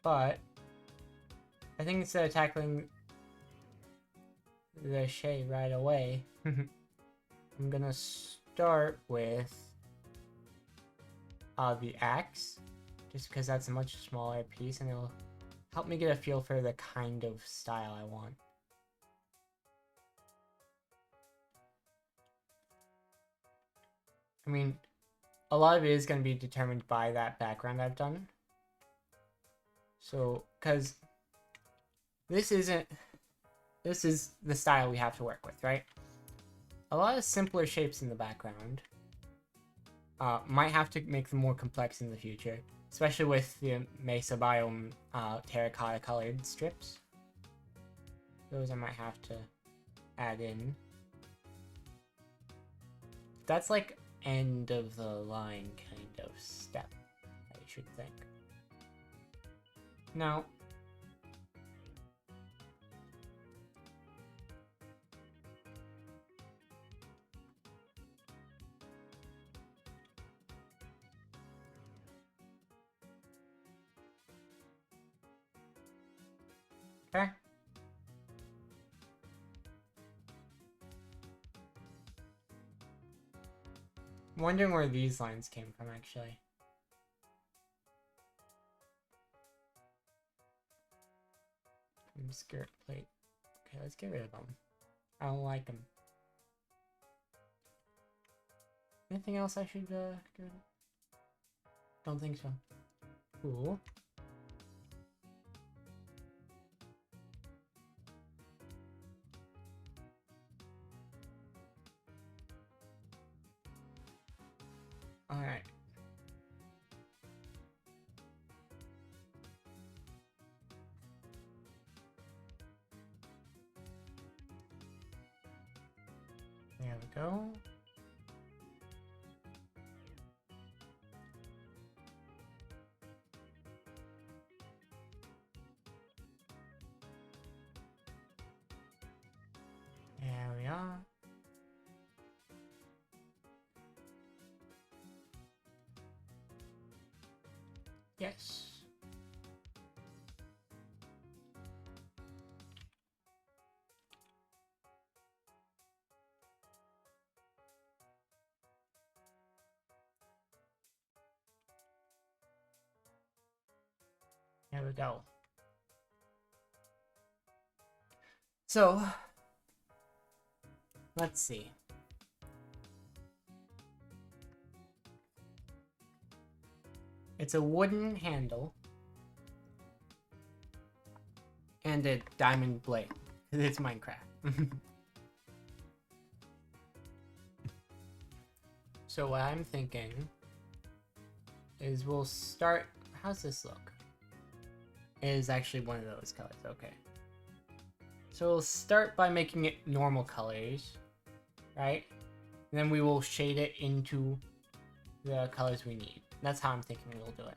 But I think instead of tackling the shade right away, I'm gonna start with the axe, just because that's a much smaller piece and it'll help me get a feel for the kind of style I want. I mean, a lot of it is going to be determined by that background I've done. So, because this is the style we have to work with, right? A lot of simpler shapes in the background might have to make them more complex in the future. especially with the Mesa biome terracotta colored strips. Those I might have to add in. That's like end of the line kind of step, I should think. Now, okay. I'm wondering where these lines came from, actually. Skirt plate. Okay, let's get rid of them. I don't like them. Anything else I should get rid of? Don't think so. Cool. Alright. There we go. There we are. Yes. There we go. So, let's see. It's a wooden handle and a diamond blade. It's Minecraft. So what I'm thinking is we'll start. How's this look? It is actually one of those colors. Okay. So we'll start by making it normal colors, right? And then we will shade it into the colors we need. That's how I'm thinking we'll do it.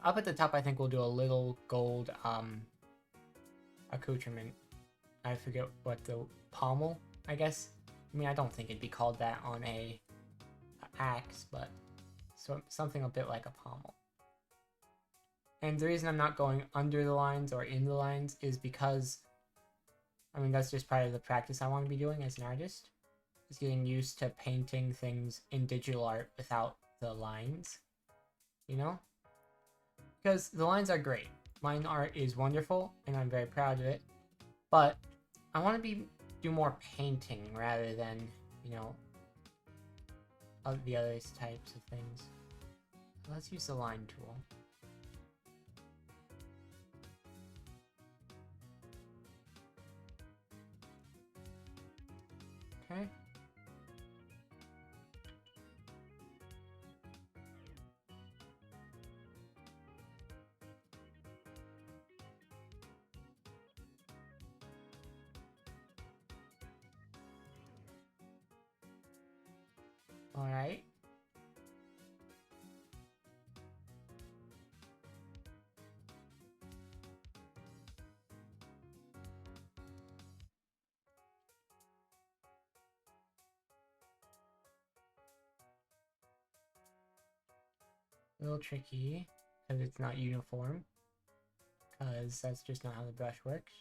Up at the top, I think we'll do a little gold accoutrement. I forget what the pommel, I guess. I mean, I don't think it'd be called that on a axe, but something a bit like a pommel. And the reason I'm not going under the lines or in the lines is because, I mean, that's just part of the practice I want to be doing as an artist. Is getting used to painting things in digital art without the lines, you know? Because the lines are great. Line art is wonderful, and I'm very proud of it. But I want to do more painting rather than, you know, the other types of things. Let's use the line tool. Okay. All right. A little tricky because it's not uniform, because that's just not how the brush works.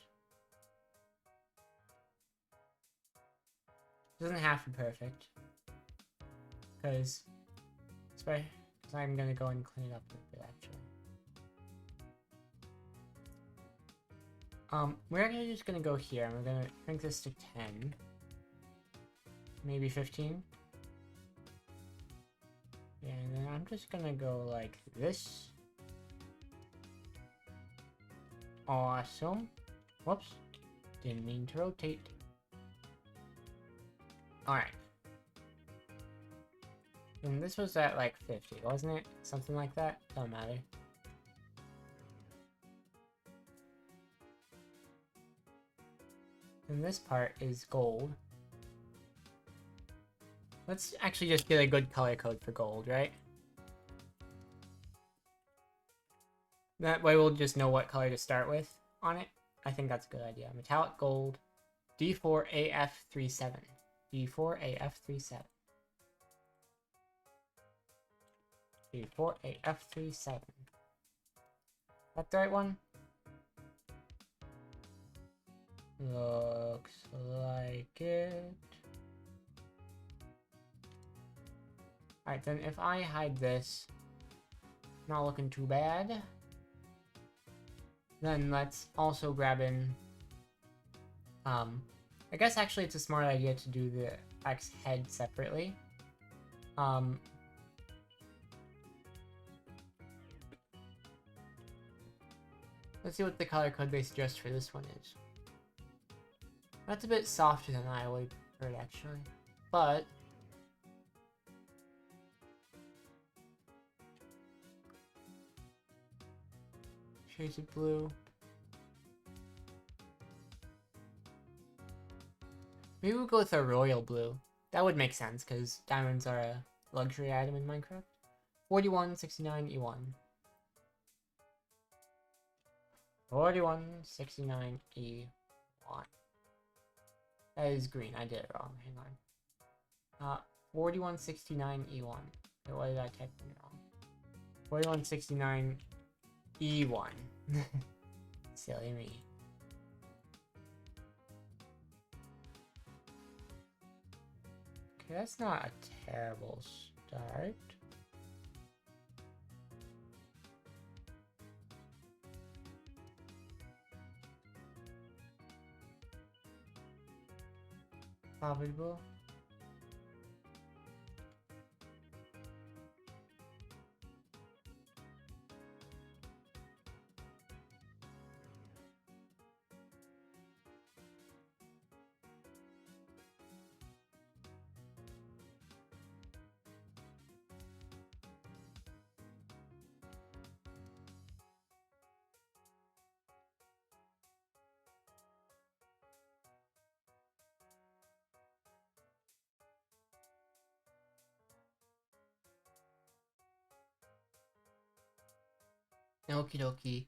It doesn't have to be perfect, because I'm gonna go and clean it up a bit actually. We're actually just gonna go here and we're gonna crank this to 10, maybe 15. And then I'm just gonna go like this. Awesome. Whoops. Didn't mean to rotate. Alright. And this was at like 50, wasn't it? Something like that? Don't matter. And this part is gold. Let's actually just get a good color code for gold, right? That way we'll just know what color to start with on it. I think that's a good idea. Metallic gold, D4AF37. D4AF37. D4AF37. That the right one? Looks like it. Alright, then if I hide this, not looking too bad. Then let's also grab in, I guess actually it's a smart idea to do the X head separately. Let's see what the color code they suggest for this one is. That's a bit softer than I would prefer actually, but shades of blue. Maybe we'll go with a royal blue. That would make sense because diamonds are a luxury item in Minecraft. 4169 E1. 4169 E1. That is green. I did it wrong. Hang on. 4169 E1. Wait, what did I type in wrong? 4169 E1. Silly me. Okay, that's not a terrible start. Profitable. Okie dokie.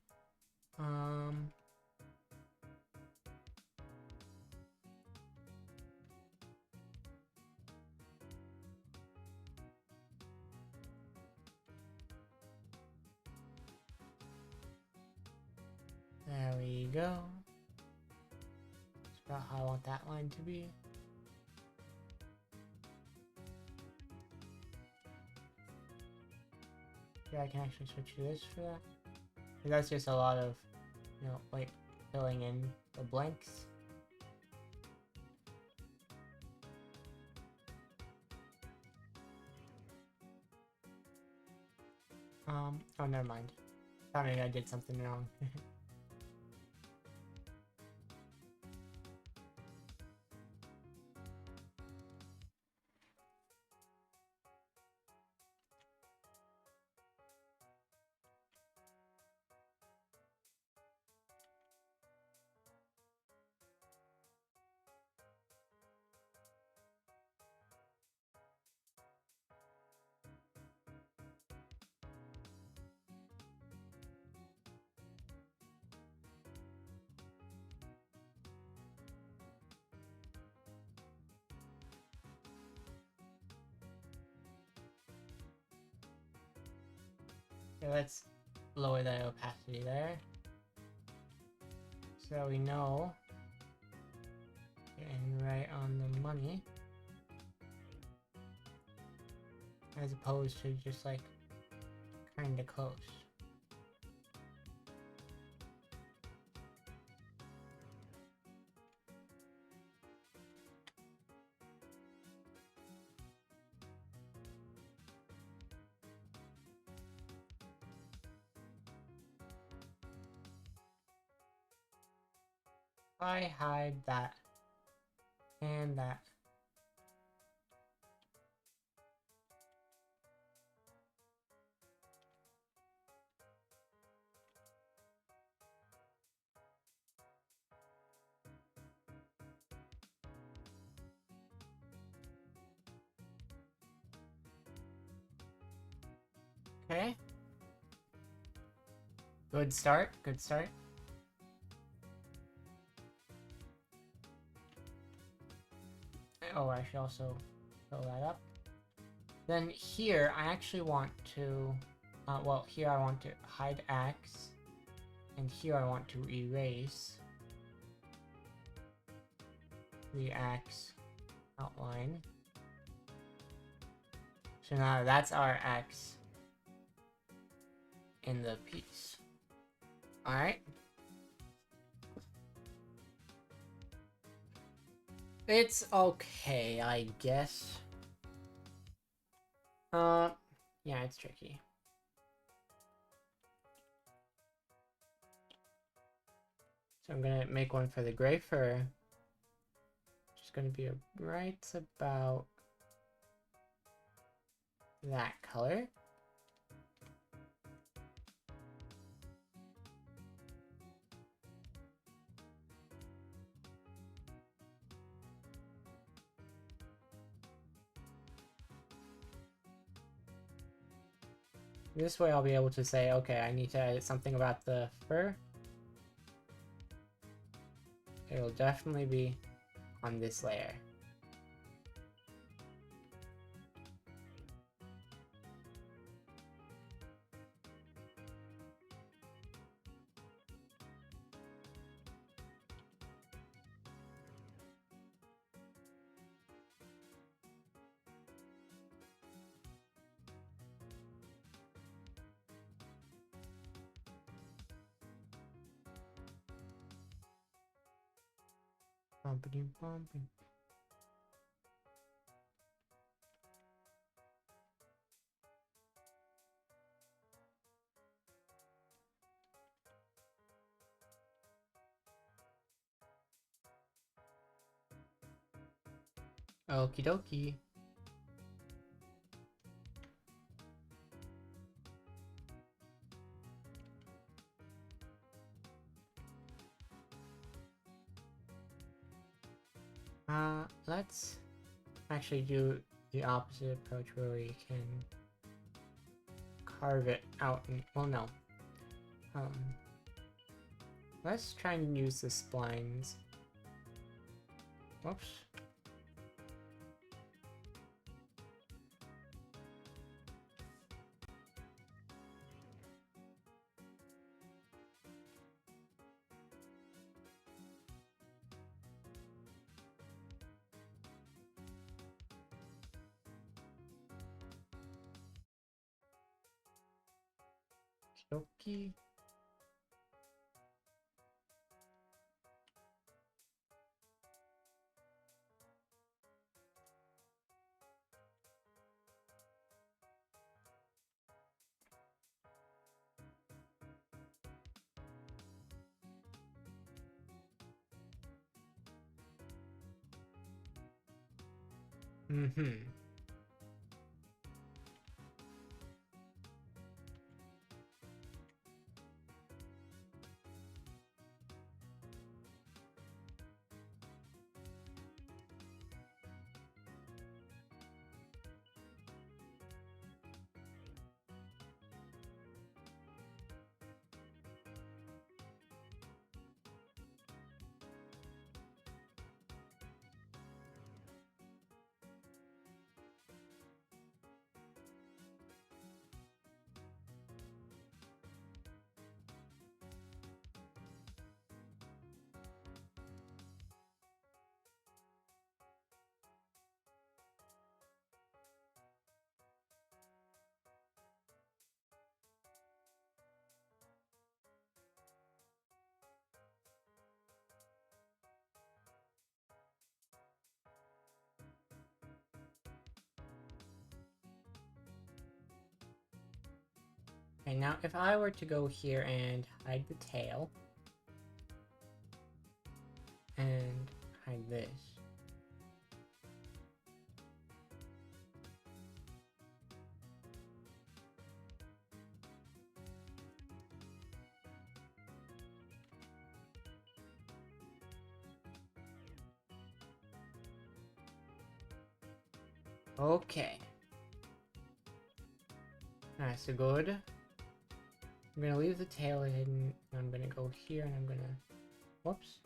There we go. That's about how I want that line to be. Yeah, I can actually switch to this for that. That's just a lot of, you know, like filling in the blanks. Oh, never mind. Thought maybe I did something wrong. Okay, let's lower the opacity there. So we know getting right on the money. As opposed to just like kinda close. I hide that and that. Okay. Good start, good start. Oh, I should also fill that up. Then here, I actually want to... well, here I want to hide X. And here I want to erase the X outline. So now that's our X in the piece. Alright. It's okay, I guess. Yeah, it's tricky. So I'm gonna make one for the gray fur. Just gonna be right about that color. This way I'll be able to say, okay, I need to edit something about the fur. It'll definitely be on this layer. Bumpity bumping. Okie dokie. Let's actually do the opposite approach where we can carve it out and, well, no. Let's try and use the splines. Whoops. Okie. Mm-hmm. Okay, now if I were to go here and hide the tail, and hide this. Okay. Alright, so good. I'm gonna leave the tail hidden, and I'm gonna go here, and I'm gonna... Whoops.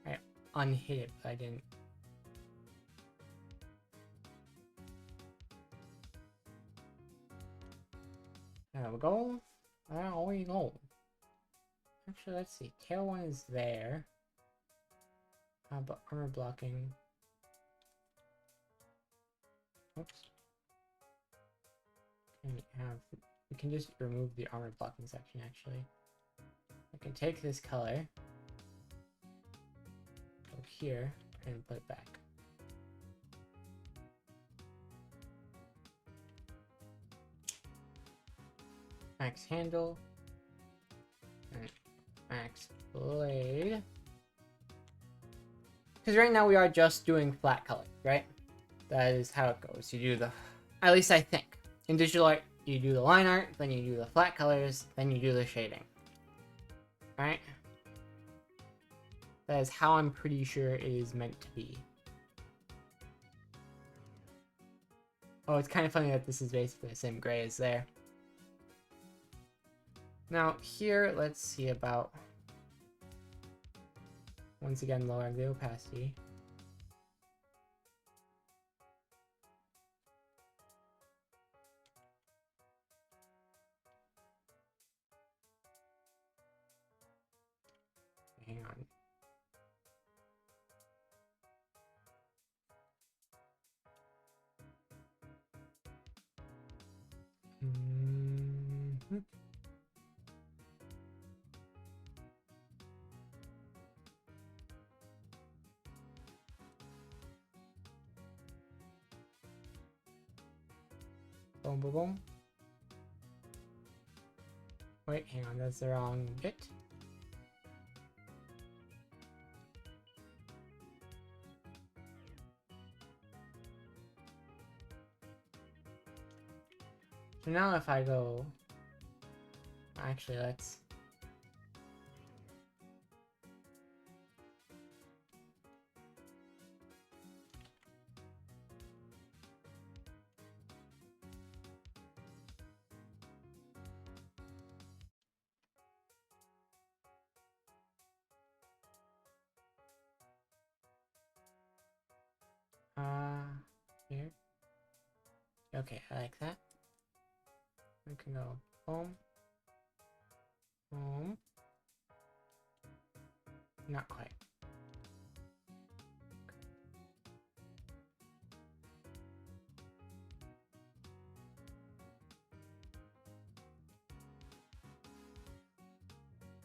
I unhid it, but I didn't. There we go. There we go. Actually, let's see. Tail one is there. But armor blocking. Oops. We can just remove the armor blocking section actually. I can take this color, go here, and put it back. Max handle. And max blade. Because right now we are just doing flat color, right? That is how it goes. You do the, at least I think. In digital art, you do the line art, then you do the flat colors, then you do the shading. Right? That is how I'm pretty sure it is meant to be. Oh, it's kind of funny that this is basically the same gray as there. Now here, let's see about, once again, lowering the opacity. Hang on. Boom, boom, boom. Wait, hang on, that's the wrong bit. So now if I go... Actually, let's... Here. Okay, I like that. We can go boom. Boom. Not quite.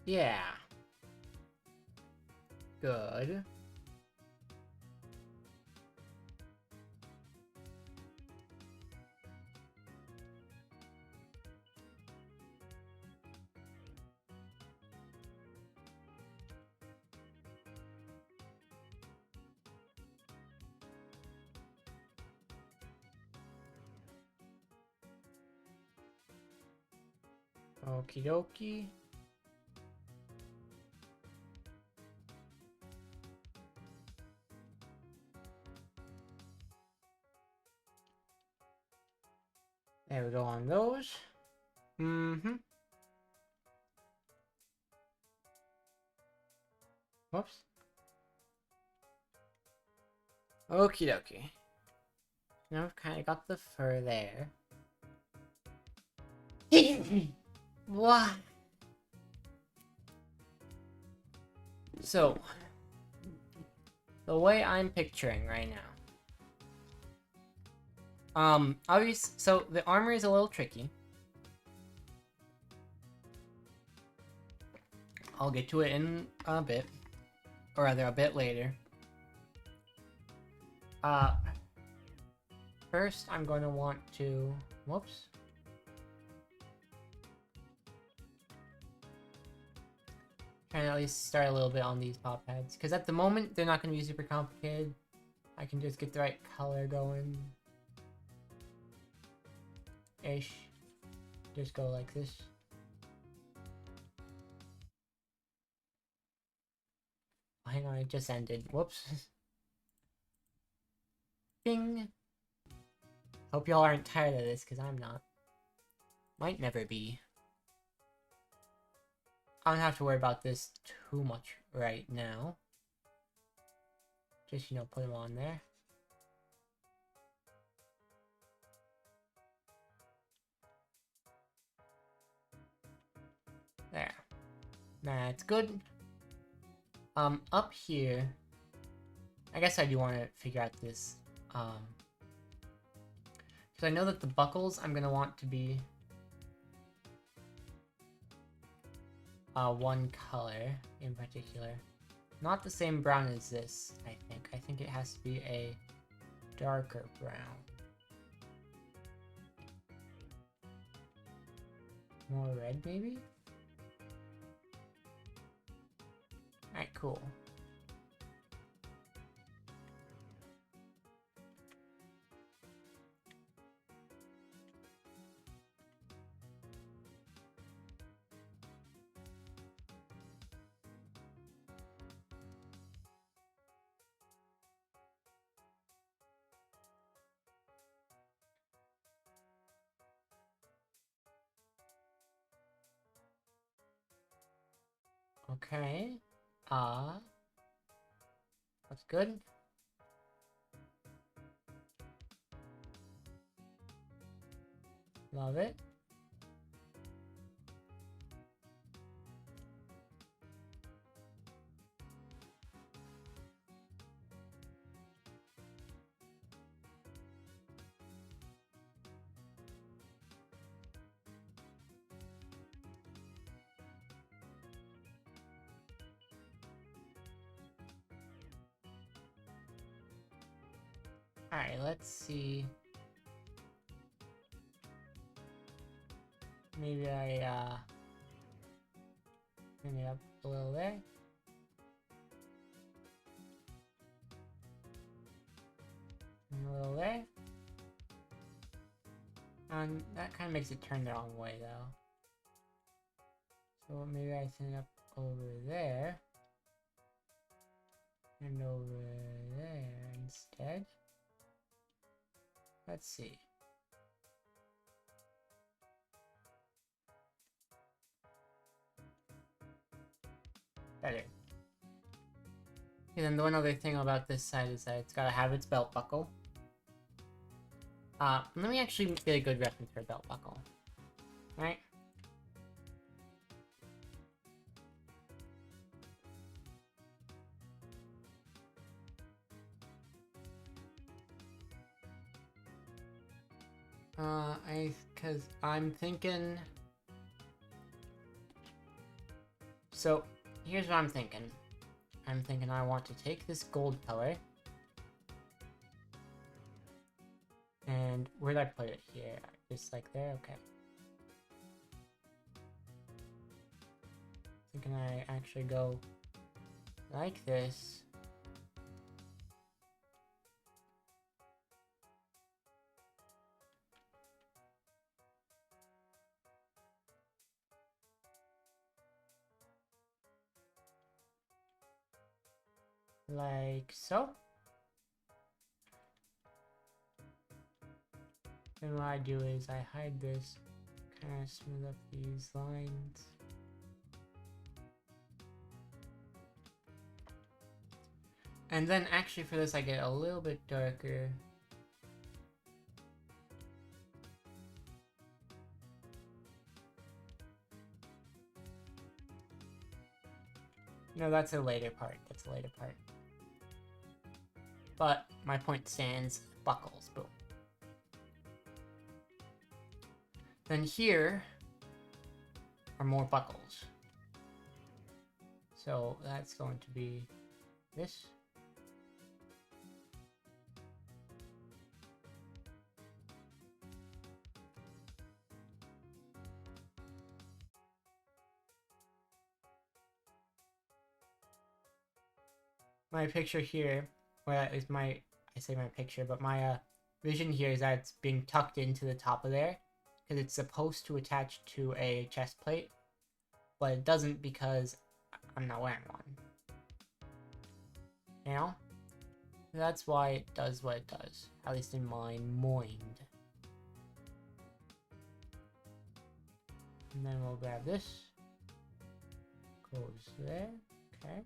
Yeah. Good. Okie dokie. There we go on those. Mm-hmm. Whoops. Okie dokie. Now I've kind of got the fur there. What? So, the way I'm picturing right now. Obviously, so the armor is a little tricky. I'll get to it in a bit. Or rather, a bit later. First, I'm going to want to... Whoops. Trying to at least start a little bit on these pop pads. Because at the moment, they're not going to be super complicated. I can just get the right color going. Ish. Just go like this. Oh, hang on, it just ended. Whoops. Bing! Hope y'all aren't tired of this, because I'm not. Might never be. I don't have to worry about this too much right now. Just, you know, put them on there. There. That's good. Up here, I guess I do want to figure out this, because I know that the buckles I'm gonna want to be one color in particular. Not the same brown as this, I think. I think it has to be a darker brown. More red, maybe? Alright, cool. Okay. That's good. Love it. Alright, let's see. Maybe I, bring it up a little there. And a little there. And that kind of makes it turn the wrong way, though. So maybe I send it up over there. And over there instead. Let's see. Better. And then the one other thing about this side is that it's gotta have its belt buckle. Let me actually get a good reference for a belt buckle. Alright. Cause I'm thinking... So, here's what I'm thinking. I'm thinking I want to take this gold color. And where'd I put it here? Just like there? Okay. Thinking I actually go like this. Like so. Then what I do is I hide this, kind of smooth up these lines. And then actually for this I get a little bit darker. No, that's a later part. That's a later part. But my point stands, buckles, boom. Then here are more buckles. So that's going to be this. My picture here, well, at least I say my picture, but my vision here is that it's being tucked into the top of there, because it's supposed to attach to a chest plate, but it doesn't because I'm not wearing one. You know? That's why it does what it does, at least in my mind. And then we'll grab this. Goes there. Okay.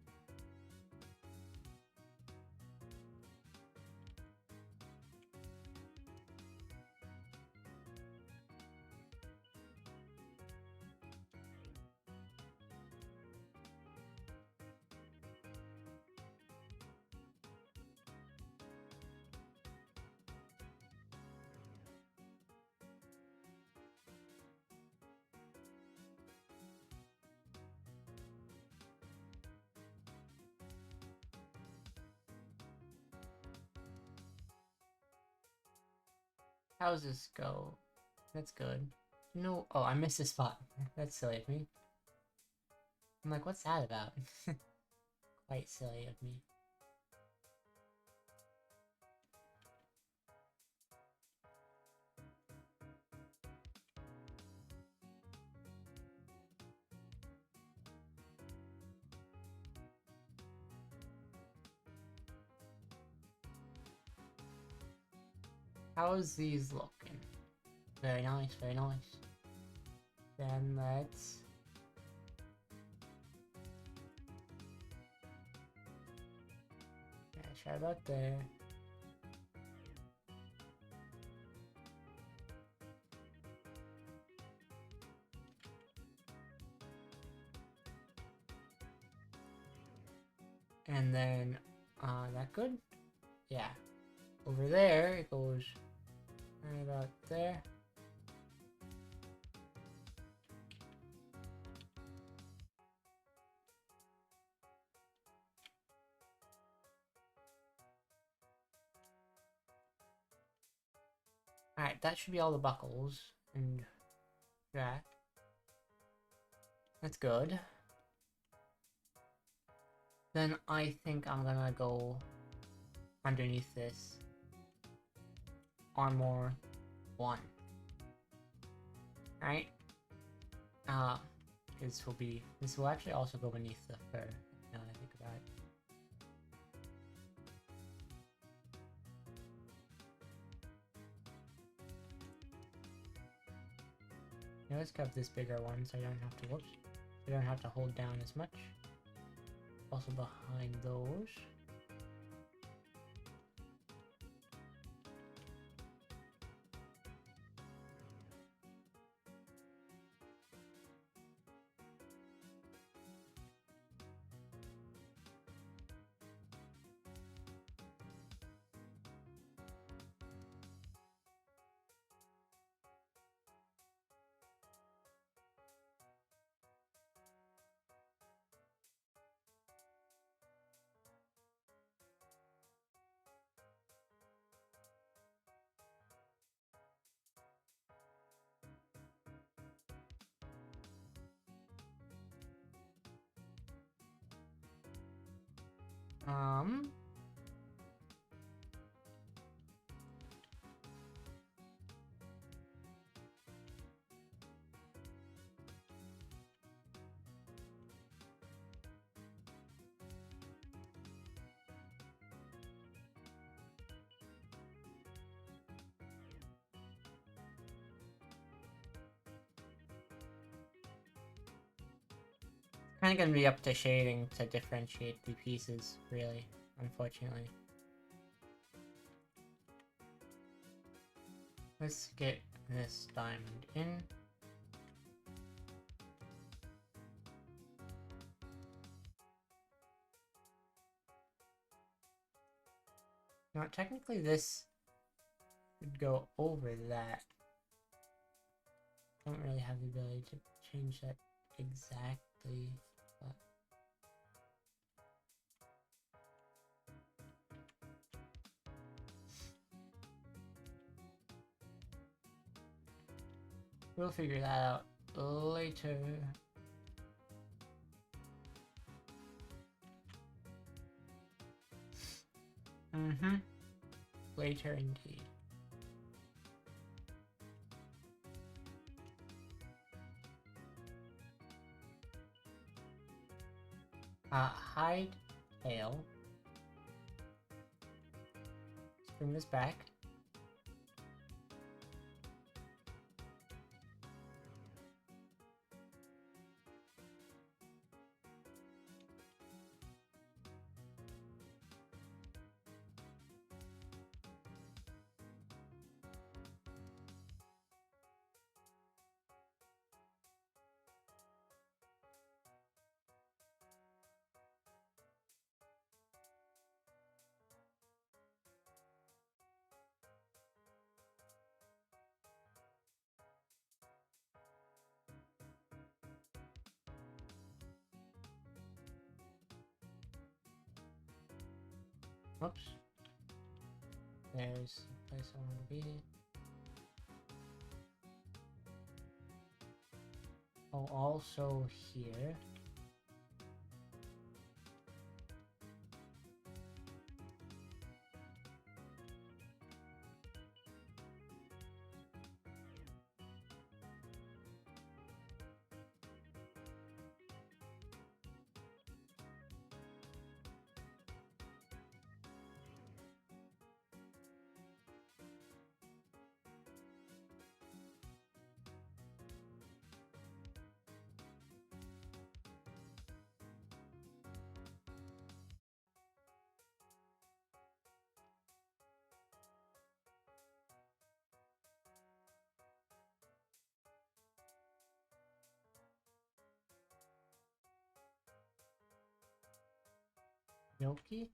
How's this go? That's good. No, oh, I missed a spot. That's silly of me. I'm like, what's that about? Quite silly of me. How's these looking? Very nice, very nice. Then let's... Yeah, try about there. And then, that good? Yeah. Over there, it goes right about there. Alright, that should be all the buckles. And that. That's good. Then I think I'm gonna go underneath this. Armor 1. Alright? This will actually also go beneath the fur, now that I think about it. Now let's grab this bigger one so I don't have to, whoops, I don't have to hold down as much. Also behind those. Kind of gonna be up to shading to differentiate the pieces, really, unfortunately. Let's get this diamond in. Now, technically this would go over that. I don't really have the ability to change that exactly, but... We'll figure that out later. Later indeed. Hide tail. Let's bring this back. Oops. There's the place I want to be. Oh, also here. Milky?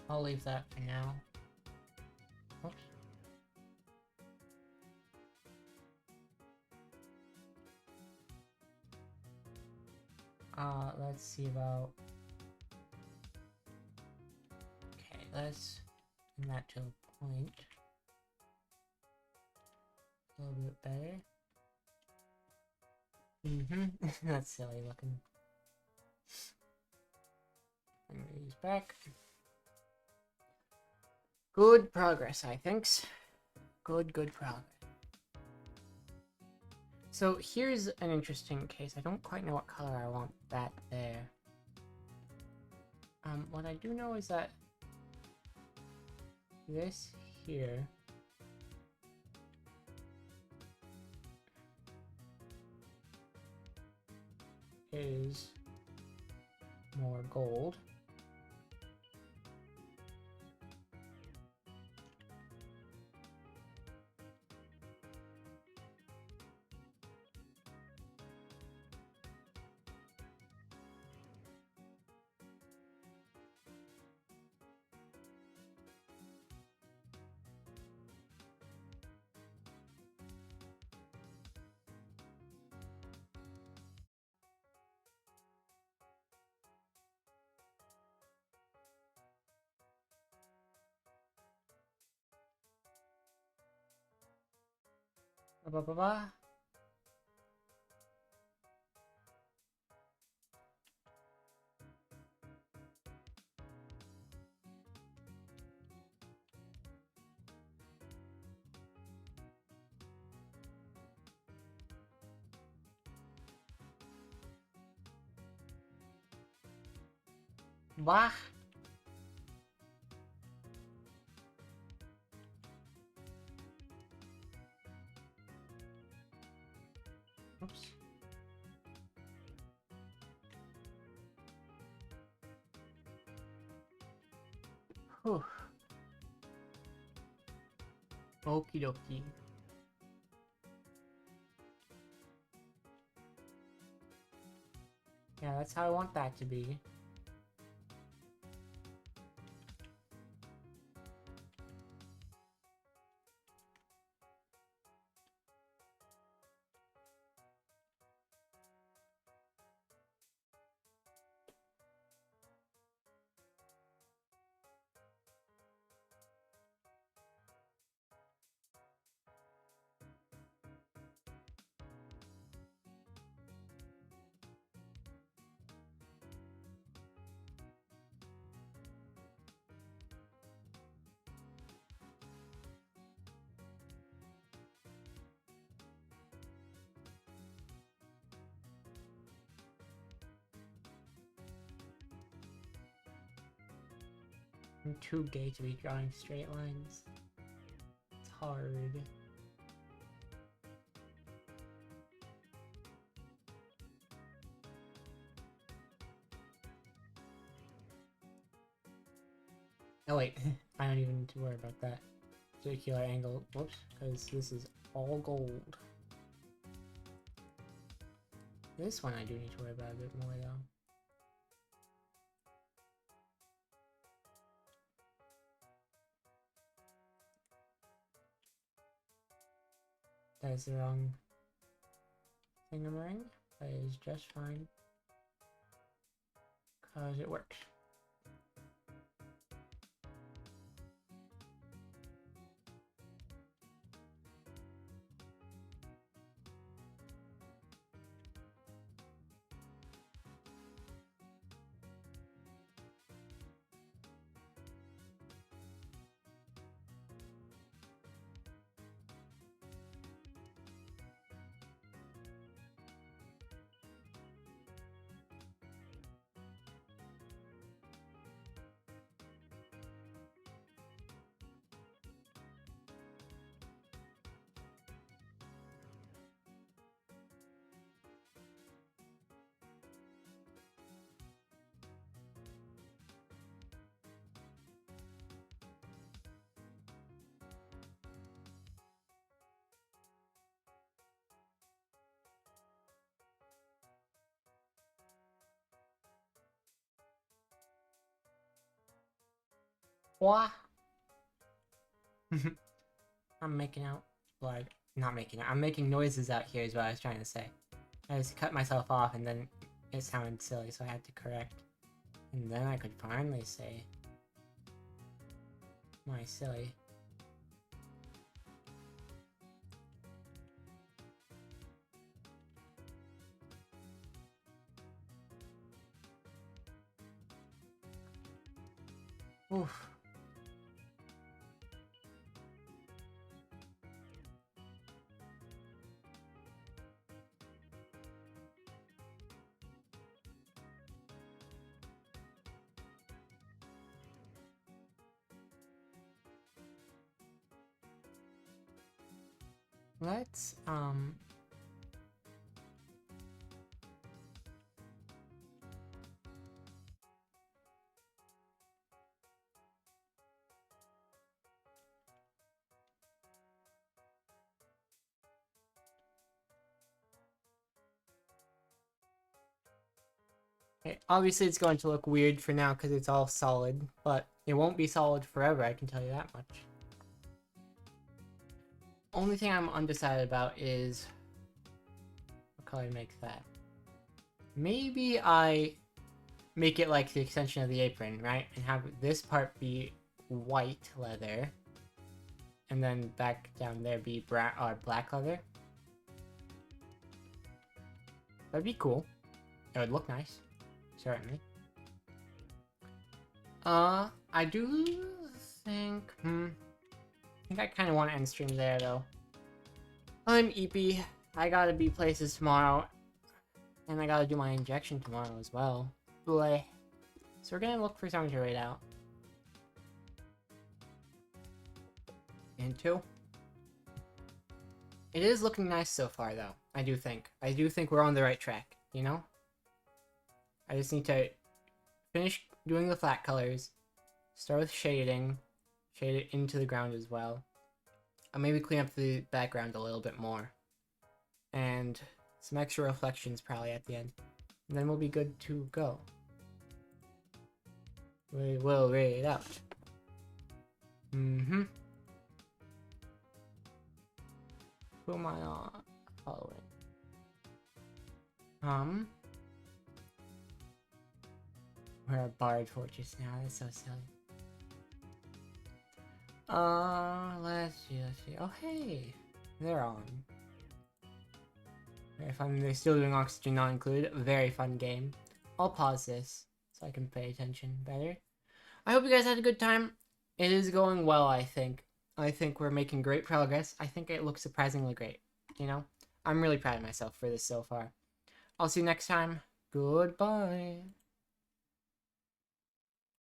I'll leave that for now. Oops. Let's see about... Okay, let's bring that to a point. A little bit better. That's silly looking. Bring these back. Good progress, I think. Good progress. So here's an interesting case. I don't quite know what color I want that there. What I do know is that this here is more gold. Ba ba ba. Bah. Oops. Whew. Okie dokie. Yeah, that's how I want that to be. I'm too gay to be drawing straight lines. It's hard. Oh wait, I don't even need to worry about that. Circular angle, whoops, because this is all gold. This one I do need to worry about a bit more though. That is the wrong thingamaring. That is just fine. Cause it works. What? I'm making out, like, not making out, I'm making noises out here is what I was trying to say. I just cut myself off and then it sounded silly, so I had to correct. And then I could finally say my silly. Oof. Let's, okay, obviously it's going to look weird for now because it's all solid, but it won't be solid forever, I can tell you that much. Only thing I'm undecided about is what color to make that. Maybe I make it like the extension of the apron, right? And have this part be white leather. And then back down there be black leather. That'd be cool. It would look nice. Certainly. I do think, I think I kind of want to end stream there, though. I'm Eepy. I gotta be places tomorrow. And I gotta do my injection tomorrow as well. Bleh. So we're gonna look for something to rate out. And 2. It is looking nice so far, though. I do think. I do think we're on the right track, you know? I just need to finish doing the flat colors. Start with shading. Shade it into the ground as well. I'll maybe clean up the background a little bit more. And some extra reflections probably at the end. And then we'll be good to go. We will rate it out. Who am I following? We're a Bard Fortress now, that's so silly. Let's see. Oh, hey! They're on. Very fun. They're still doing Oxygen Not Included. Very fun game. I'll pause this so I can pay attention better. I hope you guys had a good time. It is going well, I think. I think we're making great progress. I think it looks surprisingly great. You know? I'm really proud of myself for this so far. I'll see you next time. Goodbye.